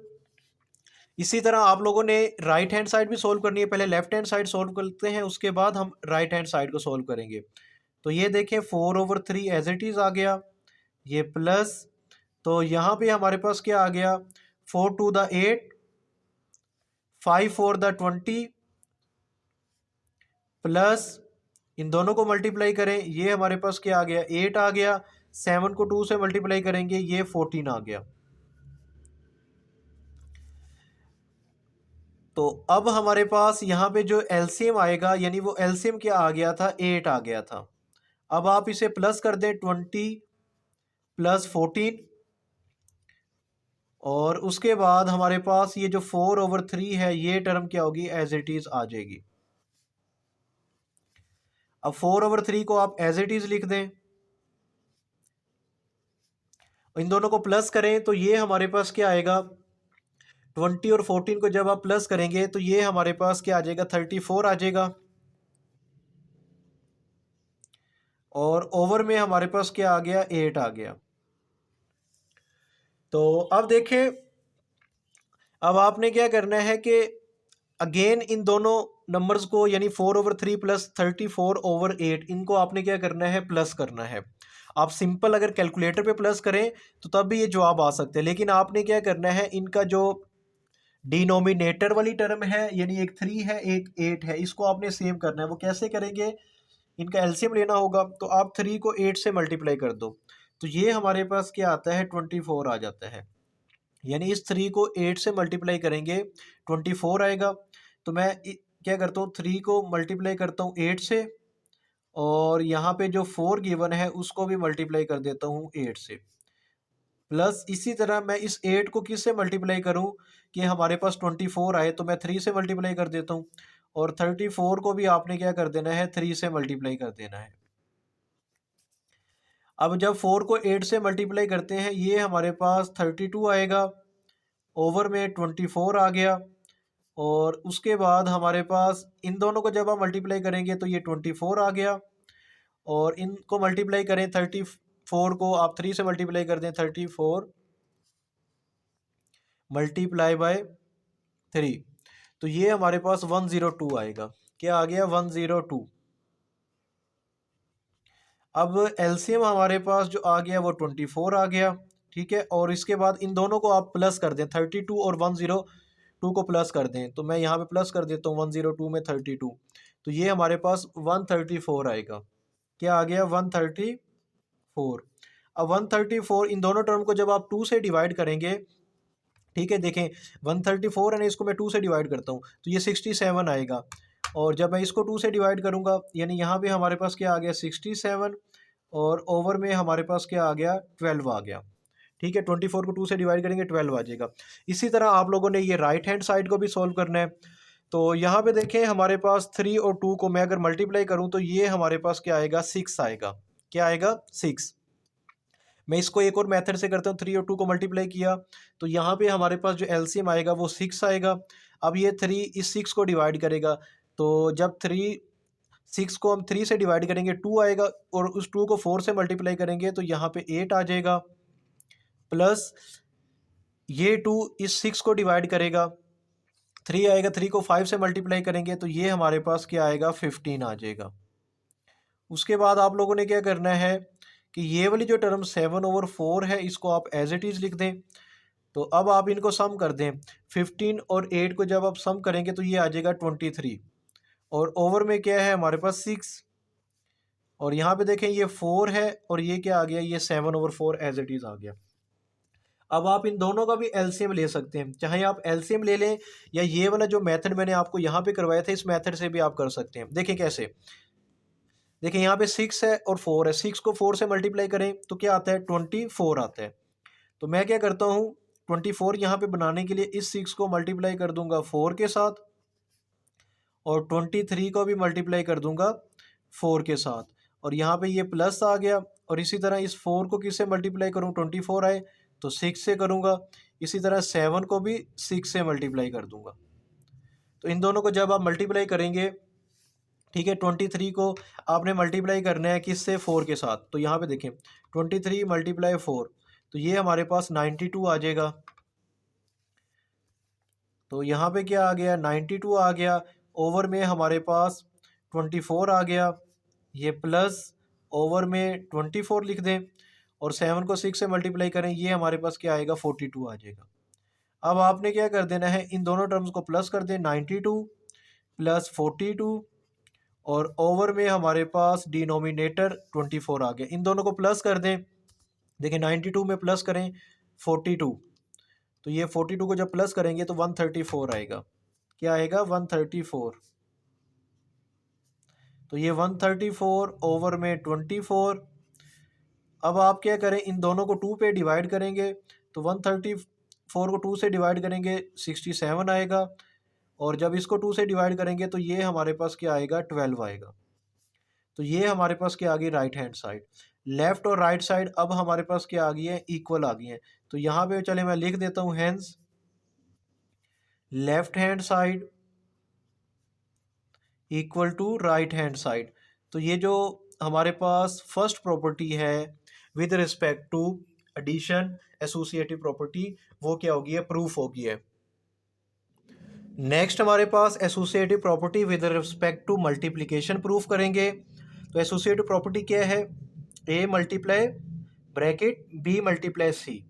इसी तरह आप लोगों ने राइट हैंड साइड भी सोल्व करनी है। पहले लेफ्ट हैंड साइड सोल्व करते हैं, उसके बाद हम राइट हैंड साइड को सोल्व करेंगे। तो ये देखें 4/3 एज इट इज़ आ गया, ये प्लस, तो यहाँ पे हमारे पास क्या आ गया, 4 × 8, 5 × 20, प्लस इन दोनों को मल्टीप्लाई करें, ये हमारे पास क्या आ गया, 8 आ गया। 7 को 2 से मल्टीप्लाई करेंगे, ये 14 आ गया। तो अब हमारे पास यहाँ पे जो एलसीएम आएगा, यानी वो एलसीएम क्या आ गया था, 8 आ गया था। अब आप इसे प्लस कर दें, 20 + 14, और उसके बाद हमारे पास ये जो 4/3 है, ये टर्म क्या होगी, एज इट इज़ आ जाएगी। अब 4/3 को आप एज इट इज़ लिख दें, इन दोनों को प्लस करें तो ये हमारे पास क्या आएगा, 20 और 14 को जब आप प्लस करेंगे तो ये हमारे पास क्या आ जाएगा, 34 आ जाएगा। और ओवर में हमारे पास क्या आ गया, 8 आ गया। तो अब देखें, अब आपने क्या करना है कि अगेन इन दोनों नंबर्स को, यानी 4/3 + 34/8, इनको आपने क्या करना है, प्लस करना है। आप सिंपल अगर कैलकुलेटर पे प्लस करें तो तब भी ये जवाब आ सकते हैं, लेकिन आपने क्या करना है, इनका जो डिनोमिनेटर वाली टर्म है, यानी एक 3 है एक 8 है, इसको आपने सेम करना है। वो कैसे करेंगे, इनका एलसीएम लेना होगा। तो आप 3 को 8 से मल्टीप्लाई कर दो, तो ये हमारे पास क्या आता है, 24 आ जाता है। यानी इस 3 को 8 से मल्टीप्लाई करेंगे, 24 आएगा। तो मैं क्या करता हूँ, 3 को मल्टीप्लाई करता हूँ 8 से, और यहाँ पे जो 4 गिवन है उसको भी मल्टीप्लाई कर देता हूँ 8 से, प्लस इसी तरह मैं इस 8 को किस से मल्टीप्लाई करूँ कि हमारे पास 24 आए, तो मैं 3 से मल्टीप्लाई कर देता हूँ। और 34 को भी आपने क्या कर देना है, 3 से मल्टीप्लाई कर देना है। अब जब 4 को 8 से मल्टीप्लाई करते हैं, ये हमारे पास 32 आएगा, ओवर में 24 आ गया। और उसके बाद हमारे पास इन दोनों को जब आप मल्टीप्लाई करेंगे तो ये 24 आ गया, और इनको मल्टीप्लाई करें, 34 को आप 3 से मल्टीप्लाई कर दें, 34 × 3, तो ये हमारे पास 102 आएगा। क्या आ गया, 102। अब एलसीएम हमारे पास जो आ गया वो 24 आ गया, ठीक है। और इसके बाद इन दोनों को आप प्लस कर दें, 32 और 102 को प्लस कर दें, तो मैं यहाँ पे प्लस कर देता हूँ 102 में 32, तो ये हमारे पास 134 आएगा। क्या आ गया, 134। अब 134 इन दोनों टर्म को जब आप 2 से डिवाइड करेंगे, ठीक है, देखें 134 है ना, इसको मैं 2 से डिवाइड करता हूँ तो ये 67 आएगा। और जब मैं इसको 2 से डिवाइड करूँगा, यानी यहाँ पे हमारे पास क्या आ गया, 67, और ओवर में हमारे पास क्या आ गया, 12 आ गया, ठीक है। 24 को 2 से डिवाइड करेंगे, 12 आ जाएगा। इसी तरह आप लोगों ने ये राइट हैंड साइड को भी सॉल्व करना है। तो यहाँ पे देखें हमारे पास 3 और 2 को मैं अगर मल्टीप्लाई करूँ तो ये हमारे पास क्या आएगा, 6 आएगा। क्या आएगा, 6। मैं इसको एक और मेथड से करता हूँ, 3 और 2 को मल्टीप्लाई किया तो यहाँ पे हमारे पास जो एलसीएम आएगा वो 6 आएगा। अब ये 3 इस 6 को डिवाइड करेगा, तो जब 6 को हम 3 से डिवाइड करेंगे 2 आएगा, और उस 2 को 4 से मल्टीप्लाई करेंगे तो यहाँ पे 8 आ जाएगा, प्लस ये 2 इस 6 को डिवाइड करेगा, 3 आएगा, 3 को 5 से मल्टीप्लाई करेंगे तो ये हमारे पास क्या आएगा, 15 आ जाएगा। उसके बाद आप लोगों ने क्या करना है कि ये वाली जो टर्म 7/4 है, इसको आप एज इट इज़ लिख दें। तो अब आप इनको सम कर दें, 15 और 8 को जब आप सम करेंगे तो ये आ जाएगा 23, और ओवर में क्या है हमारे पास 6, और यहाँ पे देखें ये 4 है, और ये क्या आ गया, ये 7/4 एज इट इज़ आ गया। अब आप इन दोनों का भी एलसीएम ले सकते हैं, चाहे आप एलसीएम ले लें या ये वाला जो मेथड मैंने आपको यहाँ पे करवाया था, इस मेथड से भी आप कर सकते हैं। देखें कैसे, देखिए यहाँ पे 6 है और 4 है, 6 को 4 से मल्टीप्लाई करें तो क्या आता है, 24 आता है। तो मैं क्या करता हूँ, 24 यहाँ पे बनाने के लिए इस 6 को मल्टीप्लाई कर दूंगा 4 के साथ, और 23 को भी मल्टीप्लाई कर दूंगा 4 के साथ, और यहाँ पे ये प्लस आ गया। और इसी तरह इस 4 को किससे मल्टीप्लाई करूँ, 24 आए तो 6 से करूँगा। इसी तरह 7 को भी 6 से मल्टीप्लाई कर दूंगा। तो इन दोनों को जब आप मल्टीप्लाई करेंगे ठीक है, 23 को आपने मल्टीप्लाई करना है किससे, 4 के साथ। तो यहाँ पे देखें 23 मल्टीप्लाई 4, तो ये हमारे पास 92 आ जाएगा। तो यहाँ पे क्या आ गया, 92 आ गया। ओवर में हमारे पास 24 आ गया, ये प्लस ओवर में 24 लिख दें और 7 को 6 से मल्टीप्लाई करें, ये हमारे पास क्या आएगा, 42 आ जाएगा। अब आपने क्या कर देना है, इन दोनों टर्म्स को प्लस कर दें, 92 प्लस 42 और ओवर में हमारे पास डिनोमिनेटर 24 आ गया। इन दोनों को प्लस कर दें, देखिए 92 में प्लस करें 42, तो ये 42 को जब प्लस करेंगे तो 134 आएगा। क्या आएगा, 134। तो ये 134 ओवर में 24। अब आप क्या करें, इन दोनों को 2 पे डिवाइड करेंगे, तो 134 को 2 से डिवाइड करेंगे 67 आएगा, और जब इसको 2 से डिवाइड करेंगे तो ये हमारे पास क्या आएगा, 12 आएगा। तो ये हमारे पास क्या आ गई, राइट हैंड साइड। लेफ्ट और राइट साइड अब हमारे पास क्या आ गई है, इक्वल आ गई है। तो यहाँ पे चले मैं लिख देता हूँ, hence left hand side equal to right hand side. तो ये जो हमारे पास फर्स्ट प्रॉपर्टी है with respect to addition associative property, वो क्या होगी है, प्रूफ होगी है। नेक्स्ट हमारे पास associative property with respect to multiplication proof करेंगे। तो एसोसिएटिव प्रॉपर्टी क्या है, A multiply bracket B multiply C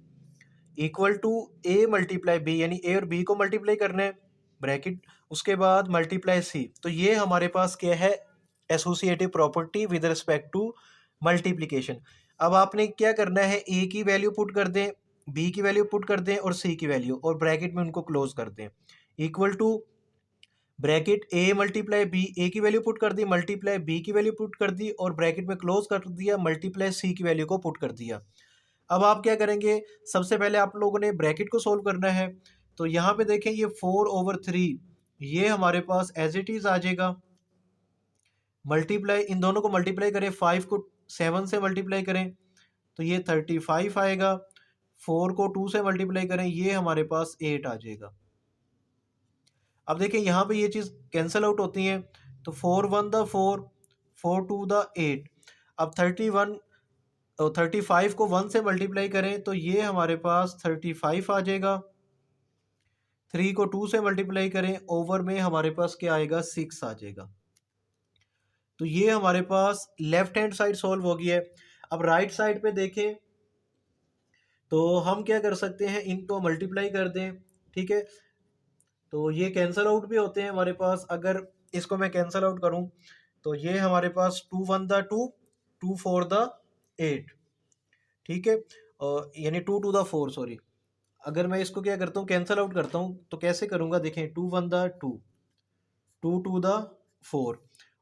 equal to A multiply B, यानी ए और बी को मल्टीप्लाई करना है ब्रैकेट, उसके बाद मल्टीप्लाई सी। तो ये हमारे पास क्या है, associative property with respect to multiplication. अब आपने क्या करना है, ए की वैल्यू पुट कर दें, बी की वैल्यू पुट कर दें और सी की वैल्यू, और ब्रैकेट में उनको क्लोज कर दें, equal to bracket A multiply B, ए की वैल्यू पुट कर दी, मल्टीप्लाई बी की वैल्यू पुट कर दी और ब्रैकेट में क्लोज कर दिया, मल्टीप्लाई सी की वैल्यू को पुट कर दिया। अब आप क्या करेंगे, सबसे पहले आप लोगों ने ब्रैकेट को सोल्व करना है। तो यहाँ पे देखें ये 4/3 ये हमारे पास एज इट इज आ जाएगा। मल्टीप्लाई, इन दोनों को मल्टीप्लाई करें, 5 को 7 से मल्टीप्लाई करें तो ये 35 आएगा, 4 को 2 से मल्टीप्लाई करें ये हमारे पास 8 आ जाएगा। अब देखिए यहाँ पे ये चीज़ कैंसिल आउट होती है, तो 4 1 द 4, 4 2 द 8। अब 31 और 35 को 1 से मल्टीप्लाई करें तो ये हमारे पास 35 आ जाएगा। 3 को 2 से मल्टीप्लाई करें, ओवर में हमारे पास क्या आएगा, 6 आ जाएगा। तो ये हमारे पास लेफ्ट हैंड साइड सॉल्व हो गई है। अब राइट साइड पे देखें तो हम क्या कर सकते हैं, इनको मल्टीप्लाई कर दें, ठीक है। तो ये कैंसल आउट भी होते हैं हमारे पास। अगर इसको मैं कैंसल आउट करूं तो ये हमारे पास 2 1 द 2, 2 4 द 8, ठीक है, यानी 2 2 द 4, सॉरी। अगर मैं इसको क्या करता हूँ, कैंसल आउट करता हूँ, तो कैसे करूँगा, देखें 2 1 द 2, 2 2 द 4,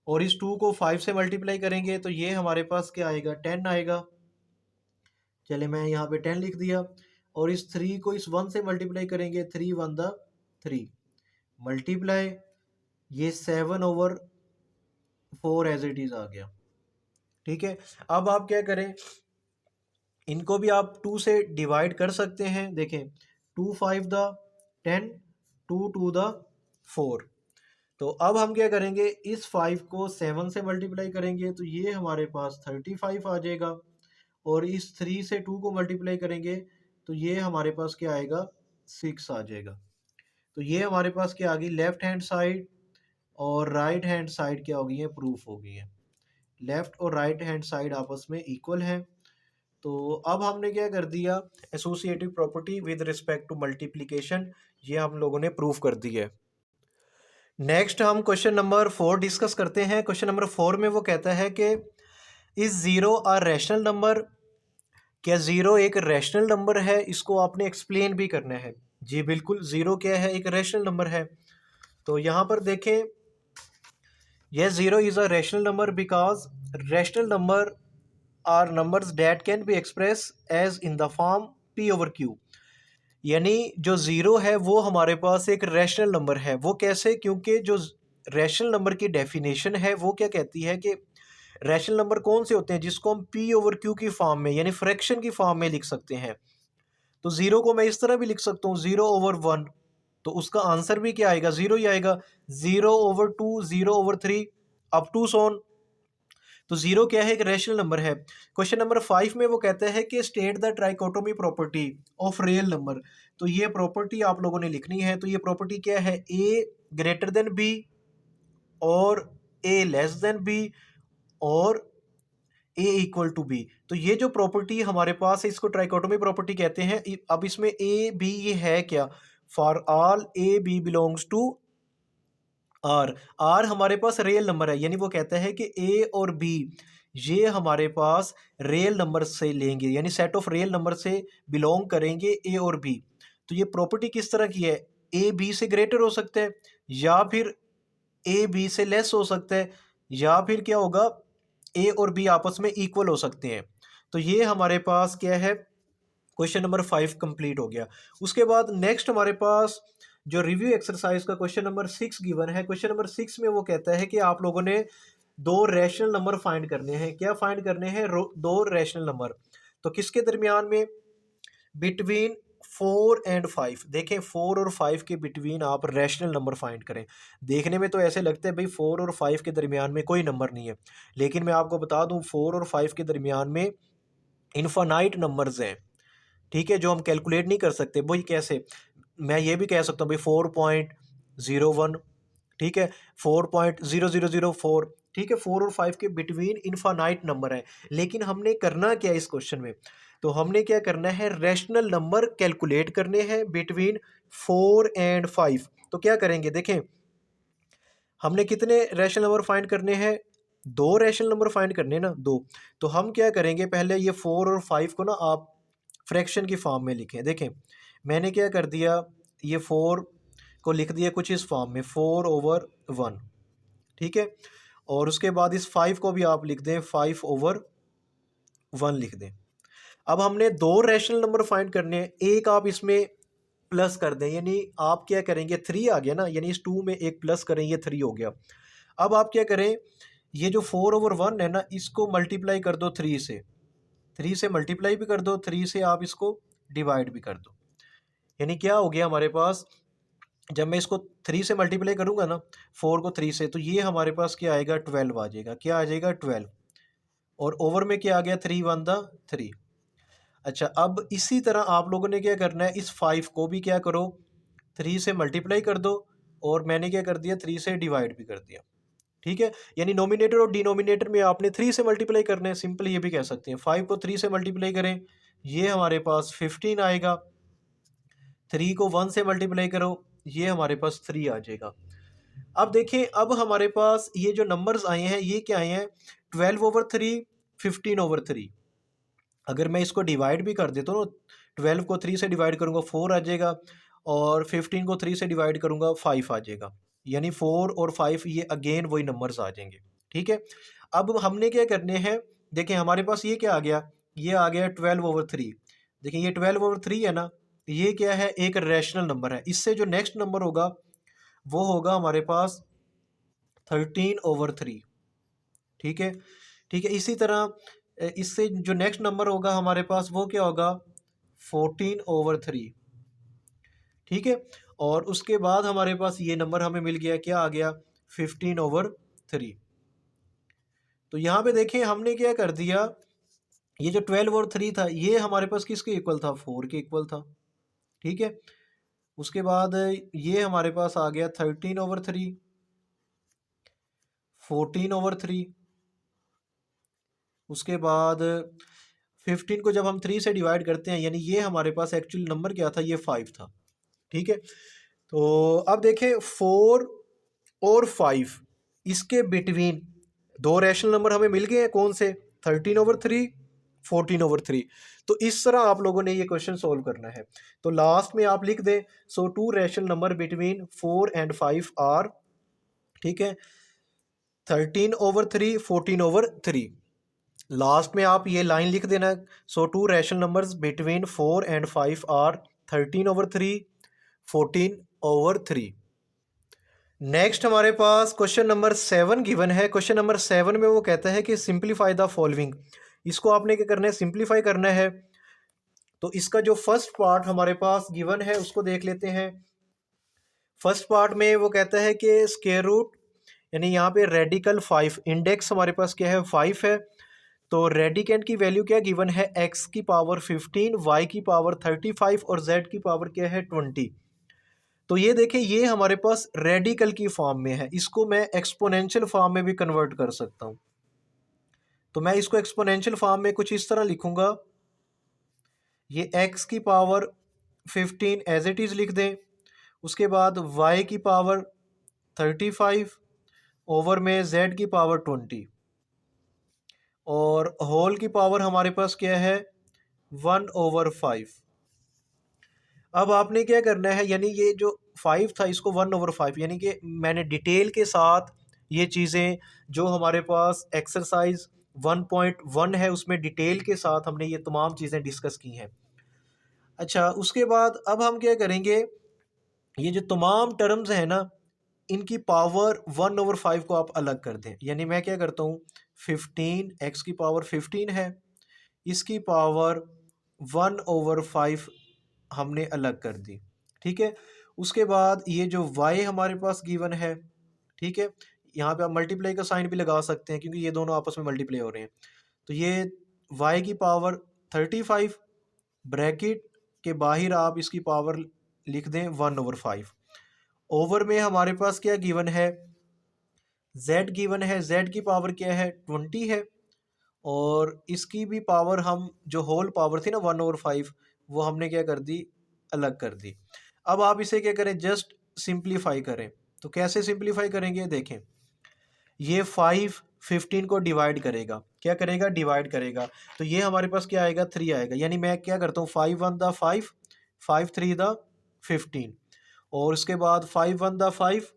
और इस 2 को 5 से मल्टीप्लाई करेंगे तो ये हमारे पास क्या आएगा, 10 आएगा। चले मैं यहाँ पे 10 लिख दिया, और इस 3 को इस 1 से मल्टीप्लाई करेंगे, 3 1 द 3 मल्टीप्लाई, ये 7/4 एज इट इज आ गया, ठीक है। अब आप क्या करें, इनको भी आप 2 से डिवाइड कर सकते हैं, देखें 2 5 द 10, 2 2 द 4। तो अब हम क्या करेंगे, इस 5 को 7 से मल्टीप्लाई करेंगे तो ये हमारे पास 35 आ जाएगा, और इस 3 से 2 को मल्टीप्लाई करेंगे तो ये हमारे पास क्या आएगा, 6 आ जाएगा। तो ये हमारे पास क्या आ गई, लेफ्ट हैंड साइड और राइट हैंड साइड क्या हो गई है, प्रूफ हो गई है। लेफ्ट और राइट हैंड साइड आपस में इक्वल है। तो अब हमने क्या कर दिया, associative property with respect to multiplication ये हम लोगों ने प्रूफ कर दी है। नेक्स्ट हम क्वेश्चन नंबर 4 डिस्कस करते हैं। क्वेश्चन नंबर 4 में वो कहता है कि is zero a rational number, क्या ज़ीरो एक रैशनल नंबर है, इसको आपने एक्सप्लेन भी करना है। जी बिल्कुल, ज़ीरो क्या है, एक रैशनल नंबर है। तो यहाँ पर देखें, यह zero is a rational number because rational number are numbers that can be express as in the form p/q। यानी जो ज़ीरो है वो हमारे पास एक रैशनल नंबर है। वो कैसे, क्योंकि जो रैशनल नंबर की डेफिनेशन है वो क्या कहती है कि रैशनल नंबर कौन से होते हैं जिसको हम p/q की फॉर्म में यानी फ्रैक्शन की फॉर्म में लिख सकते हैं। तो ज़ीरो को मैं इस तरह भी लिख सकता हूँ 0/1, तो उसका आंसर भी क्या आएगा, ज़ीरो ही आएगा। 0/2, 0/3 अप टू सोन। तो जीरो क्या है, एक रैशनल नंबर है। क्वेश्चन नंबर 5 में वो कहता है कि state the trichotomy property of real number. तो ये प्रॉपर्टी आप लोगों ने लिखनी है। तो ये प्रॉपर्टी क्या है, ए ग्रेटर देन बी और ए लेस देन बी और ए इक्वल टू बी। तो ये जो प्रॉपर्टी हमारे पास है इसको ट्राइकोटोमी प्रॉपर्टी कहते हैं। अब इसमें ए बी ये है क्या, for all a b belongs to R. R हमारे पास रियल नंबर है, यानी वो कहता है कि ए और बी ये हमारे पास रियल नंबर से लेंगे, यानी सेट ऑफ रियल नंबर से बिलोंग करेंगे ए और बी। तो ये प्रॉपर्टी किस तरह की है, ए बी से ग्रेटर हो सकता है या फिर ए बी से लेस हो सकता है या फिर क्या होगा, ए और बी आपस में इक्वल हो सकते हैं। तो ये हमारे पास क्या है, क्वेश्चन नंबर 5 कंप्लीट हो गया। उसके बाद नेक्स्ट हमारे पास जो रिव्यू एक्सरसाइज का क्वेश्चन नंबर 6 गिवन है। क्वेश्चन नंबर 6 में वो कहता है कि आप लोगों ने दो रैशनल नंबर फाइंड करने हैं। क्या फाइंड करने हैं, दो रैशनल नंबर। तो किसके दरमियान में, बिटवीन 4 एंड 5। देखें 4 और 5 के बिटवीन आप रैशनल नंबर फाइंड करें। देखने में तो ऐसे लगता है भाई 4 और 5 के दरमियान में कोई नंबर नहीं है, लेकिन मैं आपको बता दूं 4 और 5 के दरमियान में इनफानाइट नंबर्स हैं, ठीक है, जो हम कैलकुलेट नहीं कर सकते। वही कैसे, मैं ये भी कह सकता हूँ भाई 4.01, ठीक है, 4.0004, ठीक है, 4 और 5 के बिटवीन इनफानाइट नंबर है। लेकिन हमने करना क्या इस क्वेश्चन में, तो हमने क्या करना है, रैशनल नंबर कैलकुलेट करने हैं बिटवीन 4 एंड 5। तो क्या करेंगे, देखें हमने कितने रैशनल नंबर फाइंड करने हैं, दो रैशनल नंबर फाइंड करने हैं ना, दो। तो हम क्या करेंगे, पहले ये 4 और 5 को ना आप फ्रैक्शन की फॉर्म में लिखें। देखें मैंने क्या कर दिया, ये 4 को लिख दिया कुछ इस फॉर्म में 4/1, ठीक है, और उसके बाद इस 5 को भी आप लिख दें 5/1 लिख दें। अब हमने दो रैशनल नंबर फाइंड करने हैं, एक आप इसमें प्लस कर दें, यानी आप क्या करेंगे, 3 आ गया ना, यानी इस 2 में एक प्लस करें, ये 3 हो गया। अब आप क्या करें, ये जो 4/1 है ना, इसको मल्टीप्लाई कर दो 3 से, 3 से मल्टीप्लाई भी कर दो, 3 से आप इसको डिवाइड भी कर दो। यानी क्या हो गया हमारे पास, जब मैं इसको 3 से मल्टीप्लाई करूंगा ना, 4 को 3 से, तो ये हमारे पास क्या आएगा, 12 आ जाएगा। क्या आ जाएगा, 12। और ओवर में क्या आ गया, 3 × 1 = 3। अच्छा, अब इसी तरह आप लोगों ने क्या करना है, इस 5 को भी क्या करो, 3 से मल्टीप्लाई कर दो, और मैंने क्या कर दिया, 3 से डिवाइड भी कर दिया, ठीक है। यानी नोमिनेटर और डिनोमिनेटर में आपने 3 से मल्टीप्लाई करने हैं, सिंपल ये भी कह सकते हैं। 5 को 3 से मल्टीप्लाई करें, ये हमारे पास 15 आएगा। 3 को 1 से मल्टीप्लाई करो, ये हमारे पास 3 आ जाएगा। अब देखें, अब हमारे पास ये जो नंबर्स आए हैं ये क्या आए हैं, 12/3, 15/3। अगर मैं इसको डिवाइड भी कर देता हूँ ना, 12 को 3 से डिवाइड करूँगा 4 आ जाएगा, और 15 को 3 से डिवाइड करूँगा 5 आ जाएगा। यानी 4 और 5 ये अगेन वही नंबर्स आ जाएंगे, ठीक है। अब हमने क्या करने हैं, देखें हमारे पास ये क्या आ गया, ये आ गया 12/3। देखें ये 12/3 है ना, ये क्या है, एक रैशनल नंबर है। इससे जो नेक्स्ट नंबर होगा वो होगा हमारे पास 13/3, ठीक है, ठीक है। इसी तरह इससे जो नेक्स्ट नंबर होगा हमारे पास वो क्या होगा, 14/3, ठीक है। और उसके बाद हमारे पास ये नंबर हमें मिल गया, क्या आ गया, 15/3। तो यहाँ पे देखें हमने क्या कर दिया, ये जो 12/3 था ये हमारे पास किसके इक्वल था, 4 के इक्वल था, ठीक है। उसके बाद ये हमारे पास आ गया 13/3, 14/3। उसके बाद 15 को जब हम 3 से डिवाइड करते हैं, यानी ये हमारे पास एक्चुअल नंबर क्या था, ये 5 था, ठीक है। तो अब देखें 4 और 5 इसके बिटवीन दो रैशनल नंबर हमें मिल गए हैं, कौन से, 13/3, 14/3। तो इस तरह आप लोगों ने ये क्वेश्चन सोल्व करना है। तो लास्ट में आप लिख दें, so two rational number between 4 and 5 are, ठीक है, 13/3, 14/3। लास्ट में आप ये लाइन लिख देना, so two rational numbers between 4 and 5 are 13/3, 14/3। Next हमारे पास क्वेश्चन नंबर 7 गिवन है। क्वेश्चन नंबर 7 में वो कहता है कि सिंप्लीफाई द फॉलोइंग। इसको आपने क्या करना है, सिंप्लीफाई करना है। तो इसका जो फर्स्ट पार्ट हमारे पास गिवन है उसको देख लेते हैं। फर्स्ट पार्ट में वो कहता है कि स्क्वायर रूट यानी यहाँ पे रेडिकल 5, इंडेक्स हमारे पास क्या है 5 है। तो रेडिकेंट की वैल्यू क्या गिवन है, x की पावर 15, y की पावर 35 और z की पावर क्या है 20। तो ये देखें, ये हमारे पास रेडिकल की फॉर्म में है, इसको मैं एक्सपोनेंशियल फॉर्म में भी कन्वर्ट कर सकता हूँ। तो मैं इसको एक्सपोनेंशियल फॉर्म में कुछ इस तरह लिखूंगा, ये x की पावर 15 एज इट इज़ लिख दें, उसके बाद y की पावर 35 ओवर में z की पावर 20 और होल की पावर हमारे पास क्या है 1/5। अब आपने क्या करना है, यानी ये जो 5 था इसको 1/5, यानी कि मैंने डिटेल के साथ ये चीज़ें जो हमारे पास एक्सरसाइज 1.1 है उसमें डिटेल के साथ हमने ये तमाम चीज़ें डिस्कस की हैं। अच्छा, उसके बाद अब हम क्या करेंगे, ये जो तमाम टर्म्स हैं ना, इनकी पावर 1/5 को आप अलग कर दें। यानी मैं क्या करता हूँ, 15 x की पावर 15 है, इसकी पावर 1/5 हमने अलग कर दी। ठीक है, उसके बाद ये जो y हमारे पास गिवन है, ठीक है, यहाँ पे आप मल्टीप्लाई का साइन भी लगा सकते हैं क्योंकि ये दोनों आपस में मल्टीप्लाई हो रहे हैं। तो ये y की पावर 35, ब्रैकेट के बाहर आप इसकी पावर लिख दें 1/5। ओवर में हमारे पास क्या गिवन है, z गिवन है, z की पावर क्या है 20 है, और इसकी भी पावर हम जो होल पावर थी ना 1/5 वो हमने क्या कर दी, अलग कर दी। अब आप इसे क्या करें, जस्ट सिंप्लीफाई करें। तो कैसे सिंप्लीफाई करेंगे, देखें, ये 5 15 को डिवाइड करेगा, क्या करेगा, डिवाइड करेगा। तो ये हमारे पास क्या आएगा, 3 आएगा। यानी मैं क्या करता हूँ, 5 1 द 5, 5 3 द 15, और उसके बाद 5 1 द 5,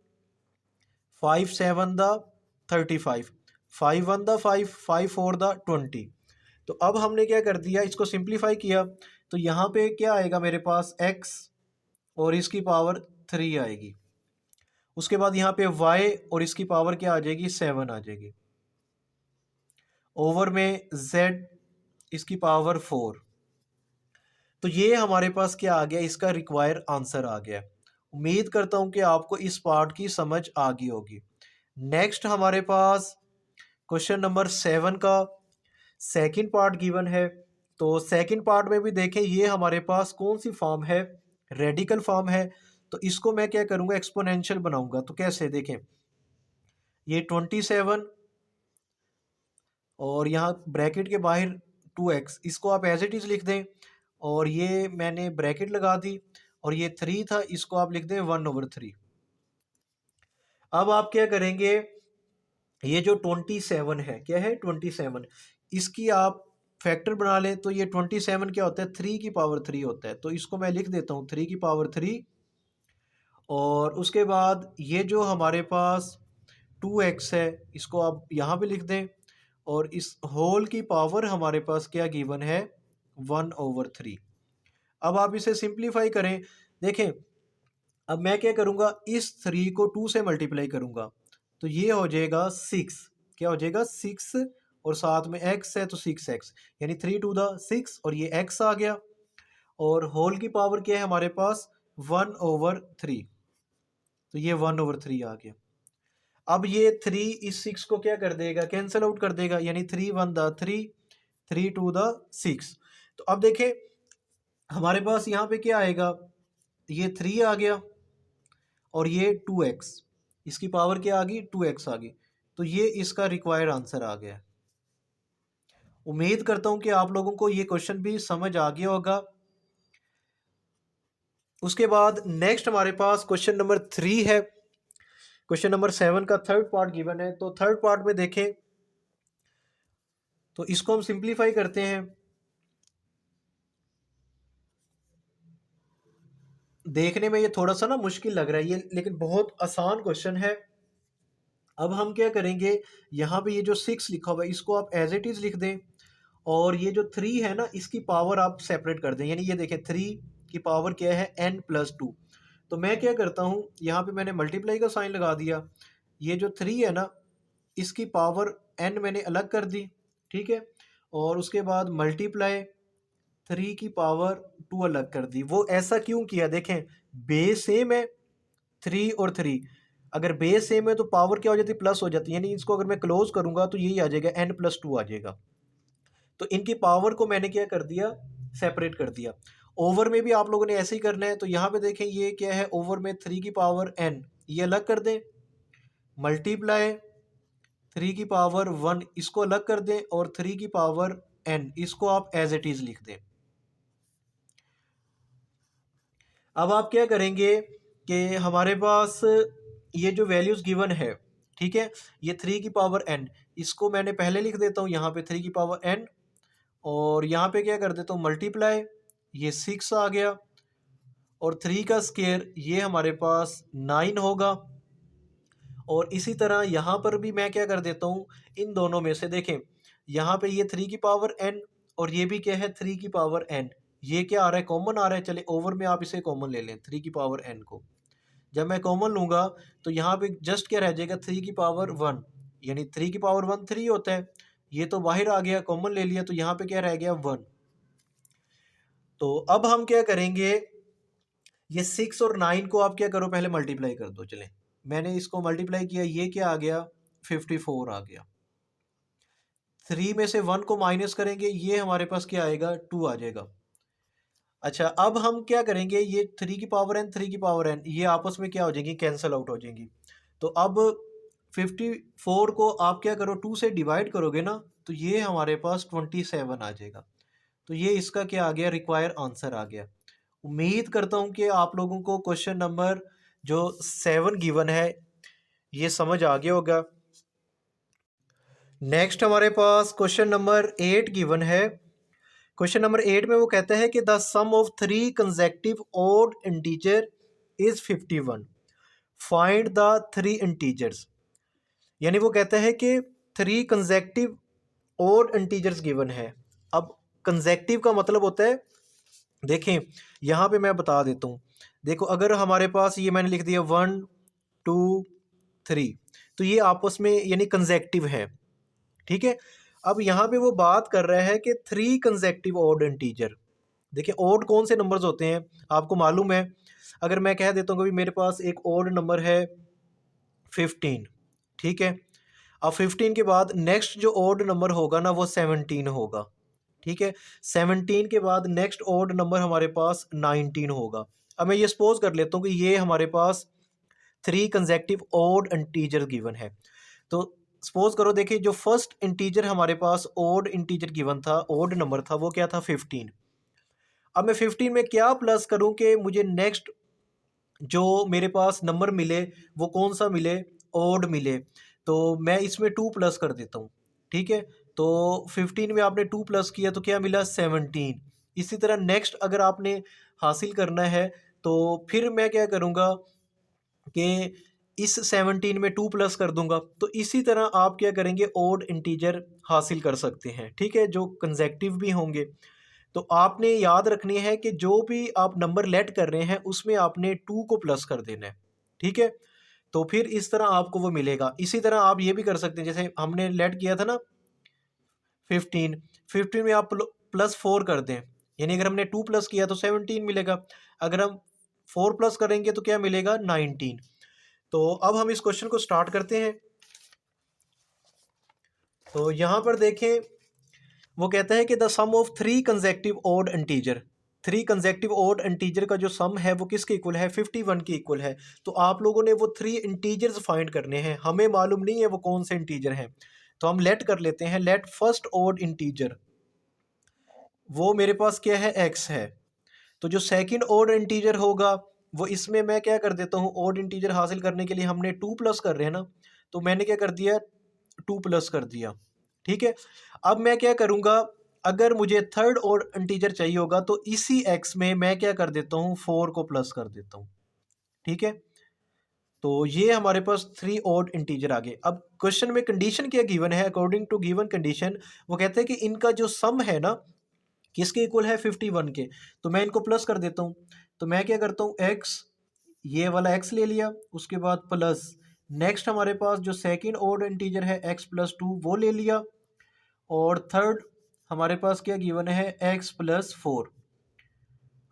5 7 द 35, 5 1 द 5, 5 4 द 20। तो अब हमने क्या कर दिया, इसको सिंप्लीफाई किया, तो यहाँ पे क्या आएगा मेरे पास x और इसकी पावर 3 आएगी। उसके बाद यहाँ पे y और इसकी पावर क्या आ जाएगी, 7 आ जाएगी। ओवर में z इसकी पावर 4। तो ये हमारे पास क्या आ गया, इसका रिक्वायर आंसर आ गया। उम्मीद करता हूँ कि आपको इस पार्ट की समझ आ गई होगी। नेक्स्ट हमारे पास क्वेश्चन नंबर 7 का सेकंड पार्ट गिवन है। तो सेकंड पार्ट में भी देखें, ये हमारे पास कौन सी फॉर्म है, रेडिकल फॉर्म है। तो इसको मैं क्या करूँगा, एक्सपोनेंशियल बनाऊंगा। तो कैसे, देखें, ये 27 और यहाँ ब्रैकेट के बाहर 2x, इसको आप एज इट इज़ लिख दें, और ये मैंने ब्रैकेट लगा दी, और ये 3 था, इसको आप लिख दें 1/3। अब आप क्या करेंगे, ये जो 27 है, क्या है 27, इसकी आप फैक्टर बना लें। तो ये 27 क्या होता है, 3 की पावर 3 होता है। तो इसको मैं लिख देता हूँ 3 की पावर 3, और उसके बाद ये जो हमारे पास 2x है, इसको आप यहाँ पे लिख दें, और इस होल की पावर हमारे पास क्या गिवन है, 1/3। अब आप इसे सिंप्लीफाई करें, देखें, अब मैं क्या करूँगा, इस 3 को 2 से मल्टीप्लाई करूँगा, तो ये हो जाएगा 6। क्या हो जाएगा, 6, और साथ में x है तो 6x, यानी 3 2 द 6, और ये x आ गया, और होल की पावर क्या है हमारे पास 1/3। तो ये 1/3 आ गया। अब ये 3 इस 6 को क्या कर देगा, कैंसिल आउट कर देगा, यानी 3 1 द 3, 3 2 द 6। तो अब देखें, हमारे पास यहाँ पे क्या आएगा, ये 3 आ गया, और ये 2x, इसकी पावर क्या आ गई, 2x आ गई। तो ये इसका रिक्वायर्ड आंसर आ गया। उम्मीद करता हूँ कि आप लोगों को ये क्वेश्चन भी समझ आ गया होगा। उसके बाद नेक्स्ट हमारे पास क्वेश्चन नंबर 3 है। क्वेश्चन नंबर 7 का थर्ड पार्ट गिवन है। तो थर्ड पार्ट में देखें, तो इसको हम सिंप्लीफाई करते हैं। देखने में ये थोड़ा सा ना मुश्किल लग रहा है ये, लेकिन बहुत आसान क्वेश्चन है। अब हम क्या करेंगे, यहाँ पे ये जो 6 लिखा हुआ है इसको आप एज इट इज़ लिख दें, और ये जो 3 है ना इसकी पावर आप सेपरेट कर दें। यानी ये देखें 3 की पावर क्या है n+2। तो मैं क्या करता हूँ, यहाँ पे मैंने मल्टीप्लाई का साइन लगा दिया। ये जो 3 है ना इसकी पावर n मैंने अलग कर दी, ठीक है, और उसके बाद मल्टीप्लाई 3 की पावर 2 अलग कर दी। वो ऐसा क्यों किया, देखें बेस सेम है 3 और 3। अगर बेस सेम है तो पावर क्या हो जाती है, प्लस हो जाती है, यानी इसको अगर मैं क्लोज करूंगा तो यही आ जाएगा n+2 आ जाएगा। तो इनकी पावर को मैंने क्या कर दिया, सेपरेट कर दिया। ओवर में भी आप लोगों ने ऐसे ही करना है। तो यहाँ पे देखें ये क्या है, ओवर में 3 की पावर n ये अलग कर दें, मल्टीप्लाई 3 की पावर 1 इसको अलग कर दें, और 3 की पावर n इसको आप एज इट इज लिख दें। अब आप क्या करेंगे कि हमारे पास ये जो वैल्यूज गिवन है, ठीक है, ये 3 की पावर n इसको मैंने पहले लिख देता हूँ यहाँ पे 3 की पावर n, और यहाँ पे क्या कर देता हूँ मल्टीप्लाई, ये 6 आ गया, और 3 का स्क्वायर ये हमारे पास 9 होगा। और इसी तरह यहाँ पर भी मैं क्या कर देता हूँ, इन दोनों में से देखें, यहाँ पे ये 3 की पावर n और ये भी क्या है 3 की पावर n, ये क्या आ रहा है, कॉमन आ रहा है। चले ओवर में आप इसे कॉमन ले लें 3 की पावर n को। जब मैं कॉमन लूँगा तो यहाँ पे जस्ट क्या रह जाएगा 3 की पावर 1, यानी 3 की पावर 1 3 होता है, ये तो बाहर आ गया, कॉमन ले लिया, तो यहाँ पे क्या रह गया 1। तो अब हम क्या करेंगे, ये 6 और 9 को आप क्या करो, पहले मल्टीप्लाई कर दो। चलें, मैंने इसको मल्टीप्लाई किया, ये क्या आ गया 54 आ गया। 3 में से 1 को माइनस करेंगे, ये हमारे पास क्या आएगा 2 आ जाएगा। अच्छा, अब हम क्या करेंगे, ये 3 की पावर n 3 की पावर n ये आपस में क्या हो जाएंगी, कैंसिल आउट हो जाएंगी। तो अब 54 को आप क्या करो 2 से डिवाइड करोगे ना, तो ये हमारे पास 27 आ जाएगा। तो ये इसका क्या आ गया, रिक्वायर आंसर आ गया। उम्मीद करता हूँ कि आप लोगों को क्वेश्चन नंबर जो 7 गिवन है ये समझ आ गया होगा। नेक्स्ट हमारे पास क्वेश्चन नंबर 8 गिवन है। क्वेश्चन नंबर 8 में वो कहता है कि the sum of 3 consecutive odd integer is 51, find the 3 integers. यानी वो कहता है कि 3 कंसेक्टिव ओड इंटीजर्स गिवन है। अब कंसेक्टिव का मतलब होता है, देखें यहाँ पे मैं बता देता हूँ। देखो, अगर हमारे पास ये मैंने लिख दिया 1 2 3, तो ये आपस में यानी कंसेक्टिव है, ठीक है। अब यहाँ पे वो बात कर रहा है कि 3 कंसेक्टिव ऑड इंटीजर। देखिए ऑड कौन से नंबर्स होते हैं आपको मालूम है। अगर मैं कह देता हूँ कि मेरे पास एक ऑड नंबर है 15, ठीक है। अब 15 के बाद नेक्स्ट जो ऑड नंबर होगा ना वो 17 होगा, ठीक है। 17 के बाद नेक्स्ट ऑड नंबर हमारे पास 19 होगा। अब मैं ये सपोज कर लेता हूँ कि ये हमारे पास 3 कंसेक्टिव ऑड इंटीजर गिवन है। तो सपोज करो, देखिए जो फर्स्ट इंटीजर हमारे पास ऑड इंटीजर गिवन था, ऑड नंबर था, वो क्या था 15। अब मैं 15 में क्या प्लस करूं कि मुझे नेक्स्ट जो मेरे पास नंबर मिले वो कौन सा मिले, ऑड मिले। तो मैं इसमें 2 प्लस कर देता हूँ, ठीक है। तो 15 में आपने 2 प्लस किया तो क्या मिला 17। इसी तरह नेक्स्ट अगर आपने हासिल करना है तो फिर मैं क्या करूँगा कि इस 17 में 2 प्लस कर दूंगा। तो इसी तरह आप क्या करेंगे, ओड इंटीजर हासिल कर सकते हैं, ठीक है, जो कंसेक्टिव भी होंगे। तो आपने याद रखनी है कि जो भी आप नंबर लेट कर रहे हैं उसमें आपने 2 को प्लस कर देना है, ठीक है। तो फिर इस तरह आपको वो मिलेगा। इसी तरह आप ये भी कर सकते हैं, जैसे हमने लेट किया था ना 15 में आप +4 कर दें, यानी अगर हमने 2 प्लस किया तो 17 मिलेगा। अगर हम 4 प्लस करेंगे तो क्या मिलेगा 19। तो अब हम इस क्वेश्चन को स्टार्ट करते हैं। तो यहाँ पर देखें वो कहता है कि the sum of 3 consecutive odd integer, 3 consecutive odd integer का जो सम है वो किसके इक्वल है, 51 के इक्वल है। तो आप लोगों ने वो 3 इंटीजर्स फाइंड करने हैं, हमें मालूम नहीं है वो कौन से इंटीजर हैं। तो हम लेट कर लेते हैं, लेट फर्स्ट ऑड इंटीजर, वो मेरे पास क्या है x है। तो जो सेकंड ऑड इंटीजर होगा वो इसमें मैं क्या कर देता हूँ, ऑड इंटीजर हासिल करने के लिए हमने 2 प्लस कर रहे हैं ना, तो मैंने क्या कर दिया 2 प्लस कर दिया, ठीक है। अब मैं क्या करूँगा, अगर मुझे थर्ड ऑड इंटीजर चाहिए होगा तो इसी x में मैं क्या कर देता हूँ 4 को प्लस कर देता हूँ, ठीक है। तो ये हमारे पास 3 ऑड इंटीजर आ गए। अब क्वेश्चन में कंडीशन क्या गिवन है, अकॉर्डिंग टू गिवन कंडीशन वो कहते हैं कि इनका जो सम है ना किसके इक्वल है 51 के। तो मैं इनको प्लस कर देता हूँ। तो मैं क्या करता हूँ x, ये वाला x ले लिया, उसके बाद प्लस नेक्स्ट हमारे पास जो सेकंड ऑड इंटीजर है x+2 वो ले लिया, और थर्ड हमारे पास क्या गिवन है x+4।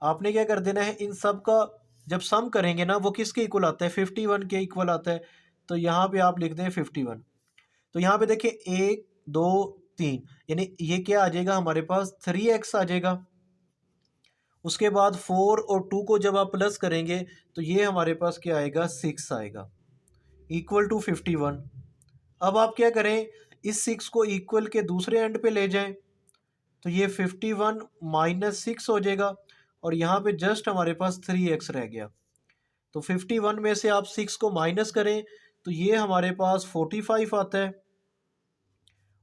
आपने क्या कर देना है, इन सब का जब सम करेंगे ना वो किसके इक्वल आता है, 51 के इक्वल आता है। तो यहाँ पे आप लिख दें 51। तो यहाँ पे देखिए 1 2 3, यानी ये क्या आ जाएगा हमारे पास 3x आ जाएगा। उसके बाद 4 और 2 को जब आप प्लस करेंगे तो ये हमारे पास क्या आएगा, 6 आएगा, इक्वल टू 51। अब आप क्या करें, इस 6 को इक्वल के दूसरे एंड पे ले जाएं, तो ये 51 माइनस 6 हो जाएगा और यहाँ पे जस्ट हमारे पास 3x रह गया। तो 51 में से आप 6 को माइनस करें तो ये हमारे पास 45 आता है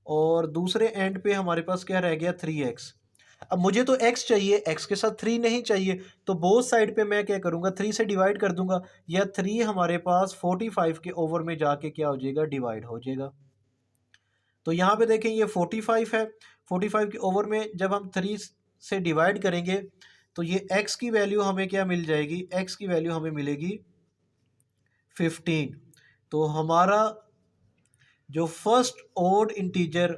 और दूसरे एंड पे हमारे पास क्या रह गया, 3x। अब मुझे तो x चाहिए, x के साथ 3 नहीं चाहिए, तो बोथ साइड पे मैं क्या करूँगा, 3 से डिवाइड कर दूंगा, या 3 हमारे पास 45 के ओवर में जाके क्या हो जाएगा, डिवाइड हो जाएगा। तो यहाँ पे देखें ये 45 है, 45 के ओवर में जब हम 3 से डिवाइड करेंगे तो ये x की वैल्यू हमें क्या मिल जाएगी, x की वैल्यू हमें मिलेगी 15। तो हमारा जो फर्स्ट ओड इंटीजर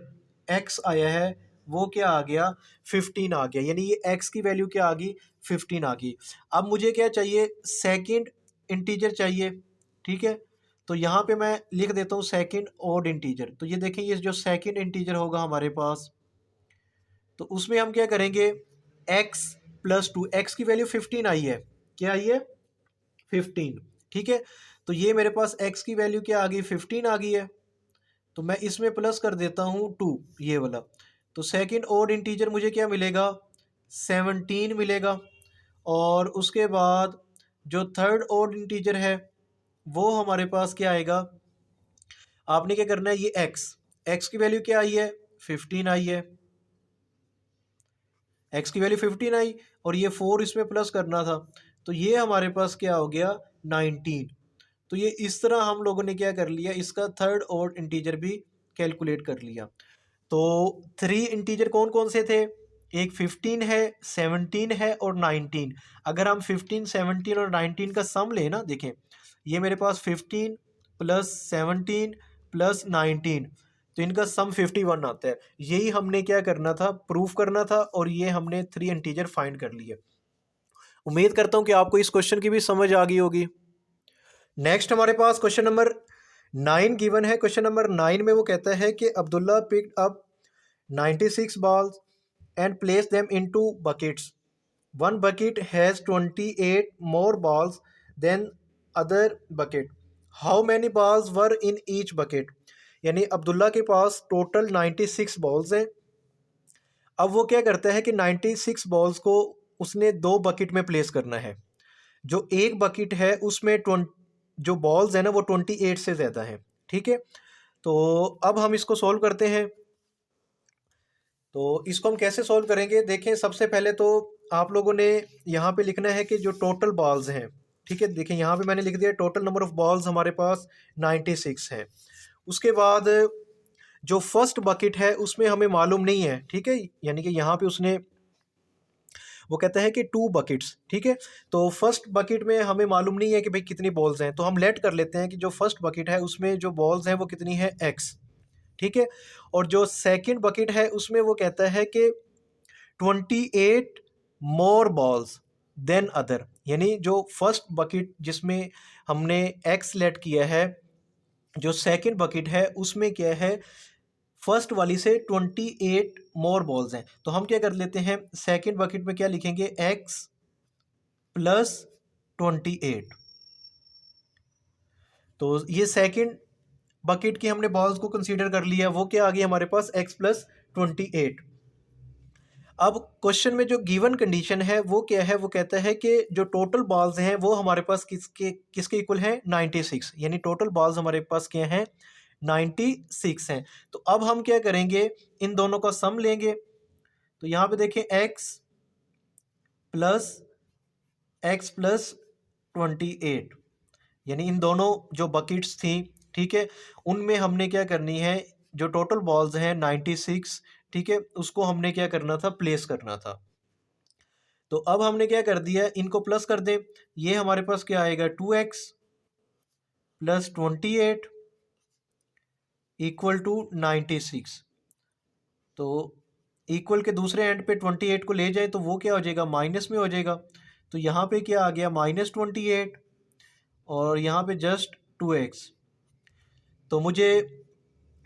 x आया है वो क्या आ गया, 15 आ गया, यानी ये x की वैल्यू क्या आ गई, 15 आ गई। अब मुझे क्या चाहिए, सेकंड इंटीजर चाहिए, ठीक है। तो यहाँ पे मैं लिख देता हूँ सेकंड ओड इंटीजर। तो ये देखें, ये जो सेकंड इंटीजर होगा हमारे पास, तो उसमें हम क्या करेंगे, x प्लस 2, एक्स की वैल्यू 15 आई है, क्या आई है, 15, ठीक है। तो ये मेरे पास x की वैल्यू क्या आ गई, 15 आ गई है। तो मैं इसमें प्लस कर देता हूँ 2, ये वाला। तो सेकंड ओड इंटीजर मुझे क्या मिलेगा, 17 मिलेगा। और उसके बाद जो थर्ड ओड इंटीजर है वो हमारे पास क्या आएगा, आपने क्या करना है, ये x की वैल्यू क्या आई है, 15 आई है, x की वैल्यू 15 आई और ये 4 इसमें प्लस करना था, तो ये हमारे पास क्या हो गया, 19। तो ये इस तरह हम लोगों ने क्या कर लिया, इसका थर्ड ओड इंटीजर भी कैलकुलेट कर लिया। तो 3 इंटीजर कौन कौन से थे, एक 15 है, 17 है और 19। अगर हम 15, 17 और 19 का सम लें ना, देखें ये मेरे पास 15 प्लस 17 प्लस 19, तो इनका सम 51 आता है। यही हमने क्या करना था, प्रूफ करना था, और ये हमने 3 इंटीजर फाइंड कर लिए। उम्मीद करता हूँ कि आपको इस क्वेश्चन की भी समझ आ गई होगी। नेक्स्ट हमारे पास क्वेश्चन नंबर 9 गिवन है। क्वेश्चन नंबर 9 में वो कहता है कि Abdullah picked up 96 balls and place them into buckets. One bucket has 28 more balls than other bucket. How many balls were in each bucket? यानी अब्दुल्ला के पास टोटल 96 बॉल्स हैं। अब वो क्या करता है कि 96 बॉल्स को उसने 2 बकेट में प्लेस करना है। जो एक बकेट है उसमें जो बॉल्स है ना वो 28 से ज़्यादा है, ठीक है। तो अब हम इसको सॉल्व करते हैं। तो इसको हम कैसे सॉल्व करेंगे, देखें सबसे पहले तो आप लोगों ने यहाँ पे लिखना है कि जो टोटल बॉल्स हैं, ठीक है। देखें यहाँ पे मैंने लिख दिया टोटल नंबर ऑफ बॉल्स हमारे पास 96 हैं। उसके बाद जो फर्स्ट बकेट है उसमें हमें मालूम नहीं है, ठीक है, यानी कि यहाँ पे उसने वो कहता है कि 2 बकेट्स, ठीक है। तो फर्स्ट बकेट में हमें मालूम नहीं है कि भाई कितनी बॉल्स हैं, तो हम लेट कर लेते हैं कि जो फर्स्ट बकेट है उसमें जो बॉल्स हैं वो कितनी है, x, ठीक है। और जो सेकंड बकेट है उसमें वो कहता है कि 28 मोर बॉल्स देन अदर, यानी जो फर्स्ट बकेट जिसमें हमने x लेट किया है, जो सेकंड बकेट है उसमें क्या है, फर्स्ट वाली से 28 मोर बॉल्स हैं। तो हम क्या कर लेते हैं, सेकंड बकेट में क्या लिखेंगे, x प्लस 28। तो ये सेकंड बकेट की हमने बॉल्स को कंसीडर कर लिया, वो क्या आ गई हमारे पास, x प्लस 28। अब क्वेश्चन में जो गिवन कंडीशन है वो क्या है, वो कहता है कि जो टोटल बॉल्स हैं वो हमारे पास किसके किसके इक्वल है, 96, यानी टोटल बॉल्स हमारे पास क्या हैं, 96 हैं। तो अब हम क्या करेंगे, इन दोनों का सम लेंगे। तो यहाँ पे देखें x प्लस 28, यानी इन दोनों जो बकेट्स थी, ठीक है, उनमें हमने क्या करनी है, जो टोटल बॉल्स हैं 96, ठीक है, उसको हमने क्या करना था, प्लेस करना था। तो अब हमने क्या कर दिया, इनको प्लस कर दें, ये हमारे पास क्या आएगा, 2x प्लस 28 इक्वल टू 96। तो इक्वल के दूसरे एंड पे 28 को ले जाए तो वो क्या हो जाएगा, माइनस में हो जाएगा। तो यहाँ पे क्या आ गया -28 और यहाँ पे जस्ट 2x। तो मुझे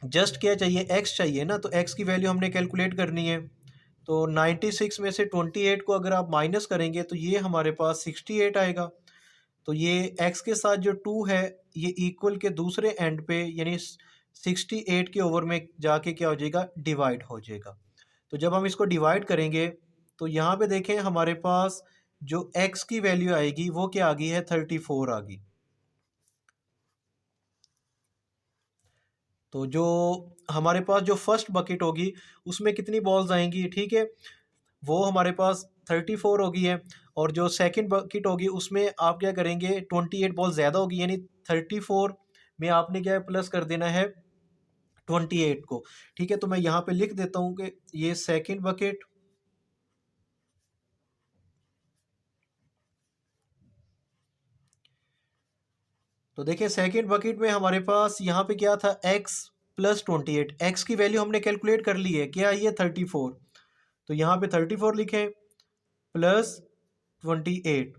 जस्ट क्या चाहिए, x चाहिए ना, तो x की वैल्यू हमने कैलकुलेट करनी है। तो 96 में से 28 को अगर आप माइनस करेंगे तो ये हमारे पास 68 आएगा। तो ये x के साथ जो 2 है ये इक्वल के दूसरे एंड पे यानी 68 के ओवर में जाके क्या हो जाएगा, डिवाइड हो जाएगा। तो जब हम इसको डिवाइड करेंगे तो यहाँ पे देखें हमारे पास जो x की वैल्यू आएगी वो क्या आ गई है, 34 आ गई। तो जो हमारे पास जो फर्स्ट बकेट होगी उसमें कितनी बॉल्स आएंगी, ठीक है, वो हमारे पास 34 होगी है। और जो सेकंड बकेट होगी उसमें आप क्या करेंगे, 28 बॉल ज़्यादा होगी, यानी 34 में आपने क्या प्लस कर देना है 28 को। ठीक है, तो मैं यहाँ पे लिख देता हूँ कि ये सेकंड बकेट, तो देखिए सेकंड बकेट में हमारे पास यहाँ पे क्या था, x प्लस 28। x की वैल्यू हमने कैलकुलेट कर ली है, क्या आई है 34। तो यहाँ पे 34 लिखें प्लस 28।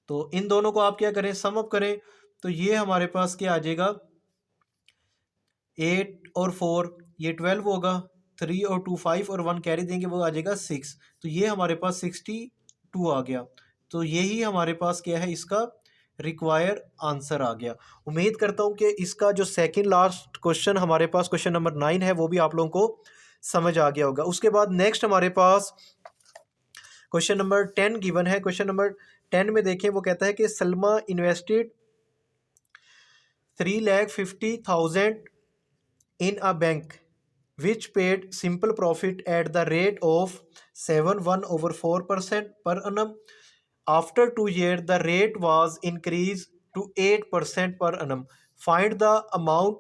तो इन दोनों को आप क्या करें, सम अप करें, तो ये हमारे पास क्या आ जाएगा, 8 और 4 ये 12 होगा, 3 और 2 5 और 1 कैरी देंगे वो आ जाएगा 6। तो ये हमारे पास 62 आ गया। तो यही हमारे पास क्या है, इसका रिक्वायर आंसर आ गया। उम्मीद करता हूँ कि इसका जो सेकंड लास्ट क्वेश्चन हमारे पास क्वेश्चन नंबर 9 है वो भी आप लोगों को समझ आ गया होगा। उसके बाद नेक्स्ट हमारे पास क्वेश्चन नंबर 10 गिवन है। क्वेश्चन नंबर 10 में देखें, वो कहता है कि Salma invested 3,50,000 in a bank which paid simple profit at the rate of 7.1/4% per annum. After 2 years, the rate was increased to 8% per annum. Find the amount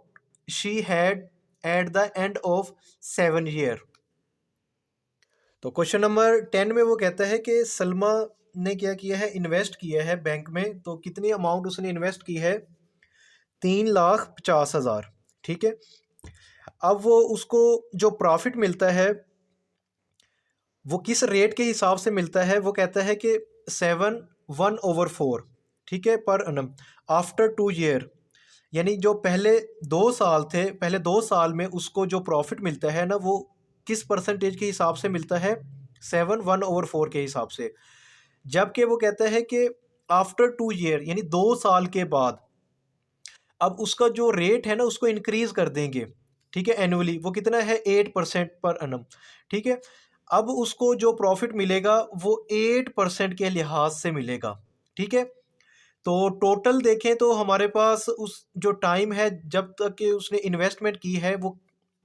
she had at the end of 7 years. तो question number 10 में वो कहता है कि सलमा ने क्या किया है, इन्वेस्ट किया है बैंक में। तो कितनी अमाउंट उसने इन्वेस्ट की है, 3,50,000। ठीक है, अब वो उसको जो प्रॉफिट मिलता है वो किस रेट के हिसाब से मिलता है, वो कहता है कि 7/1/4, ठीक है, पर अनम आफ्टर 2 year। यानी जो पहले 2 साल थे, पहले 2 साल में उसको जो प्रॉफिट मिलता है ना, वो किस परसेंटेज के हिसाब से मिलता है, 7/1/4 के हिसाब से। जबकि वो कहता है कि आफ्टर 2 year यानी 2 साल के बाद अब उसका जो रेट है ना उसको इंक्रीज कर देंगे। ठीक है, एनुअली वो कितना है, 8% पर अनम। ठीक है, अब उसको जो प्रॉफिट मिलेगा वो 8% के लिहाज से मिलेगा। ठीक है, तो टोटल देखें तो हमारे पास उस जो टाइम है जब तक कि उसने इन्वेस्टमेंट की है वो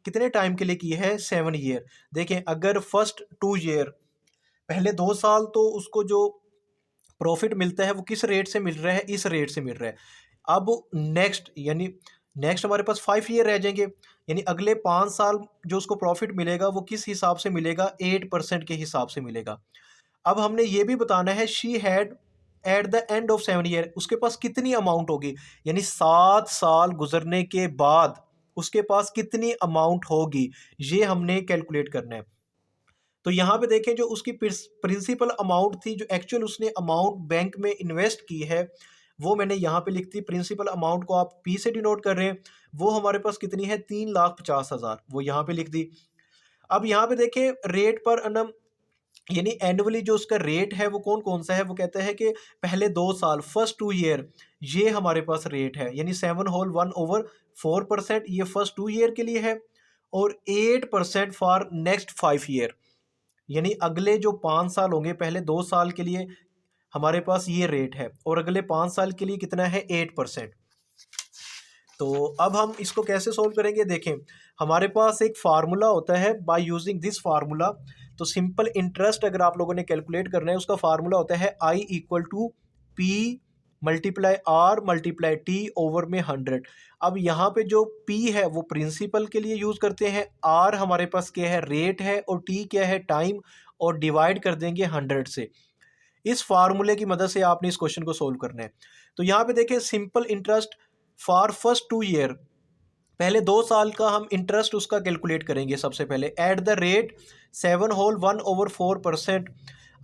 कितने टाइम के लिए की है, 7 year। देखें अगर फर्स्ट 2 year पहले 2 साल तो उसको जो प्रॉफिट मिलता है वो किस रेट से मिल रहा है, इस रेट से मिल रहा है। अब नेक्स्ट हमारे पास 5 year रह जाएंगे, यानी अगले 5 साल जो उसको प्रॉफिट मिलेगा वो किस हिसाब से मिलेगा, 8% के हिसाब से मिलेगा। अब हमने ये भी बताना है she had at the end of 7 year उसके पास कितनी अमाउंट होगी, यानी 7 साल गुजरने के बाद उसके पास कितनी अमाउंट होगी, ये हमने कैलकुलेट करना है। तो यहाँ पे देखें जो उसकी प्रिंसिपल अमाउंट थी, जो एक्चुअल उसने अमाउंट बैंक में इन्वेस्ट की है, वो मैंने यहाँ पे लिख दी। प्रिंसिपल अमाउंट को आप पी से डिनोट कर रहे हैं, वो हमारे पास कितनी है, 3,50,000, वो यहाँ पे लिख दी। अब यहाँ पे देखें रेट पर अनम यानी एनुअली जो उसका रेट है वो कौन कौन सा है, वो कहता है कि पहले 2 साल फर्स्ट 2 year ये हमारे पास रेट है, यानी 7/1/4% ये फर्स्ट 2 year के लिए है, और 8% फॉर नेक्स्ट 5 year, यानी अगले जो 5 साल होंगे, पहले 2 साल के लिए हमारे पास ये रेट है और अगले 5 साल के लिए कितना है, 8%। तो अब हम इसको कैसे सोल्व करेंगे, देखें हमारे पास एक फार्मूला होता है, बाय यूजिंग दिस फार्मूला। तो सिंपल इंटरेस्ट अगर आप लोगों ने कैलकुलेट करना है, उसका फार्मूला होता है I = P × R × T over में 100। अब यहाँ पे जो P है वो प्रिंसिपल के लिए यूज़ करते हैं, R हमारे पास क्या है, रेट है, और T क्या है, टाइम, और डिवाइड कर देंगे 100 से। इस फार्मूले की मदद से आपने इस क्वेश्चन को सोल्व करना है। तो यहाँ पे देखें simple interest for first 2 year, पहले 2 साल का हम इंटरेस्ट उसका कैलकुलेट करेंगे। सबसे पहले एट द रेट 7/1/4%।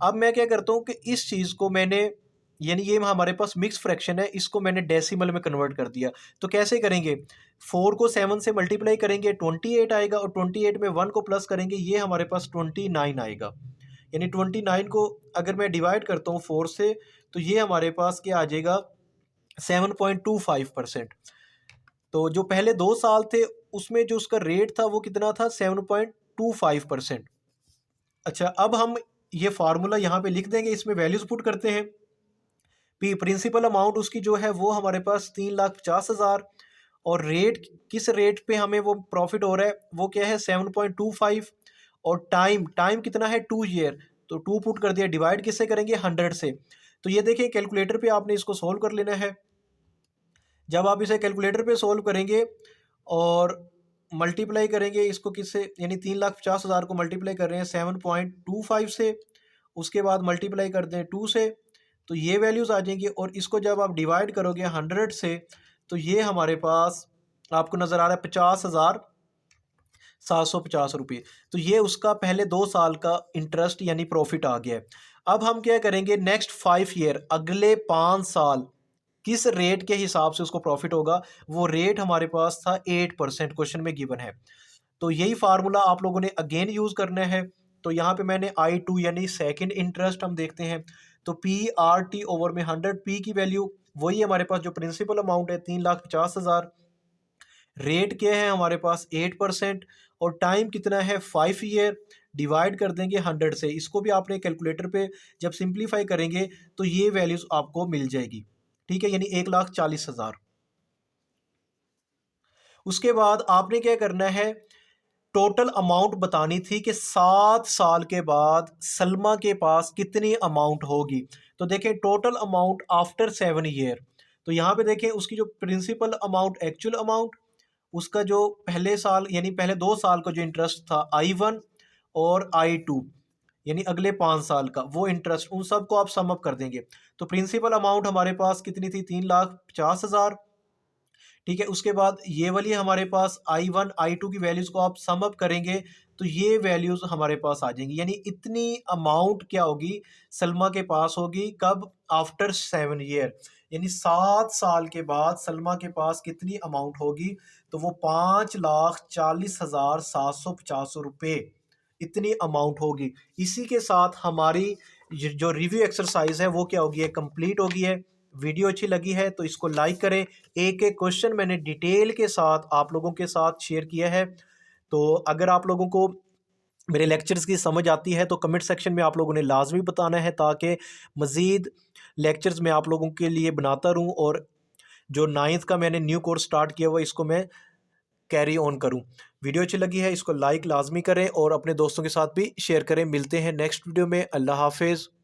अब मैं क्या करता हूँ कि इस चीज़ को मैंने, यानी ये हमारे पास मिक्स फ्रैक्शन है, इसको मैंने डेसिमल में कन्वर्ट कर दिया। तो कैसे करेंगे, 4 को 7 से मल्टीप्लाई करेंगे 28 आएगा, और 28 में 1 को प्लस करेंगे, ये हमारे पास 29 आएगा। यानी 29 को अगर मैं डिवाइड करता हूँ 4 से, तो ये हमारे पास क्या आ जाएगा, 7.25%। तो जो पहले 2 साल थे उसमें जो उसका रेट था वो कितना था, 7.25%। अच्छा, अब हम ये फार्मूला यहाँ पे लिख देंगे, इसमें वैल्यूज पुट करते हैं। पी प्रिंसिपल अमाउंट उसकी जो है वो हमारे पास 3,50,000, और रेट, किस रेट पे हमें वो प्रॉफिट हो रहा है, वो क्या है 7.25, और टाइम टाइम कितना है 2 ईयर, तो 2 पुट कर दिया, डिवाइड किससे करेंगे 100 से। तो ये देखिए कैलकुलेटर पे आपने इसको सोल्व कर लेना है। जब आप इसे कैलकुलेटर पे सोल्व करेंगे और मल्टीप्लाई करेंगे इसको किससे, यानी 3,50,000 को मल्टीप्लाई कर रहे हैं 7.25 से, उसके बाद मल्टीप्लाई कर दें 2 से, तो ये वैल्यूज़ आ जाएंगी, और इसको जब आप डिवाइड करोगे 100 से, तो ये हमारे पास आपको नज़र आ रहा है 50,750 रुपये। तो ये उसका पहले 2 साल का इंटरेस्ट यानी प्रॉफिट आ गया है। अब हम क्या करेंगे, नेक्स्ट 5 ईयर, अगले 5 साल किस रेट के हिसाब से उसको प्रॉफिट होगा, वो रेट हमारे पास था 8%, क्वेश्चन में गिवन है। तो यही फार्मूला आप लोगों ने अगेन यूज़ करना है। तो यहाँ पे मैंने I2 यानी सेकंड इंटरेस्ट हम देखते हैं, तो PRT ओवर में 100, P की वैल्यू वही हमारे पास जो प्रिंसिपल अमाउंट है 3,50,000, रेट क्या है हमारे पास 8%, और टाइम कितना है 5 ईयर, डिवाइड कर देंगे 100 से। इसको भी आपने कैलकुलेटर पे जब सिंप्लीफाई करेंगे तो ये वैल्यूज़ आपको मिल जाएगी, ठीक है, यानी 1,40,000। उसके बाद आपने क्या करना है, टोटल अमाउंट बतानी थी कि 7 साल के बाद सलमा के पास कितनी अमाउंट होगी। तो देखें टोटल अमाउंट आफ्टर 7 ईयर, तो यहाँ पे देखें उसकी जो प्रिंसिपल अमाउंट, एक्चुअल अमाउंट, उसका जो पहले साल यानी पहले 2 साल का जो इंटरेस्ट था I1 और I2, यानी अगले 5 साल का वो इंटरेस्ट, उन सबको आप सम अप कर देंगे। तो प्रिंसिपल अमाउंट हमारे पास कितनी थी, 3,50,000, ठीक है। उसके बाद ये वाली हमारे पास I1 I2 की वैल्यूज़ को आप सम अप करेंगे, तो ये वैल्यूज़ हमारे पास आ जाएंगी, यानी इतनी अमाउंट क्या होगी, सलमा के पास होगी, कब, आफ्टर 7 ईयर, यानी 7 साल के बाद सलमा के पास कितनी अमाउंट होगी, तो वो 5,40,750 रुपये इतनी अमाउंट होगी। इसी के साथ हमारी जो रिव्यू एक्सरसाइज है वो क्या होगी है, कंप्लीट होगी है। वीडियो अच्छी लगी है तो इसको लाइक करें। एक एक क्वेश्चन मैंने डिटेल के साथ आप लोगों के साथ शेयर किया है। तो अगर आप लोगों को मेरे लेक्चर्स की समझ आती है तो कमेंट सेक्शन में आप लोगों ने लाजमी बताना है, ताकि मज़ीद लेक्चर्स मैं आप लोगों के लिए बनाता रहूं, और जो 9th का मैंने न्यू कोर्स स्टार्ट किया हुआ इसको मैं कैरी ऑन करूं। वीडियो अच्छी लगी है इसको लाइक लाजमी करें और अपने दोस्तों के साथ भी शेयर करें। मिलते हैं नेक्स्ट वीडियो में। अल्लाह हाफिज़।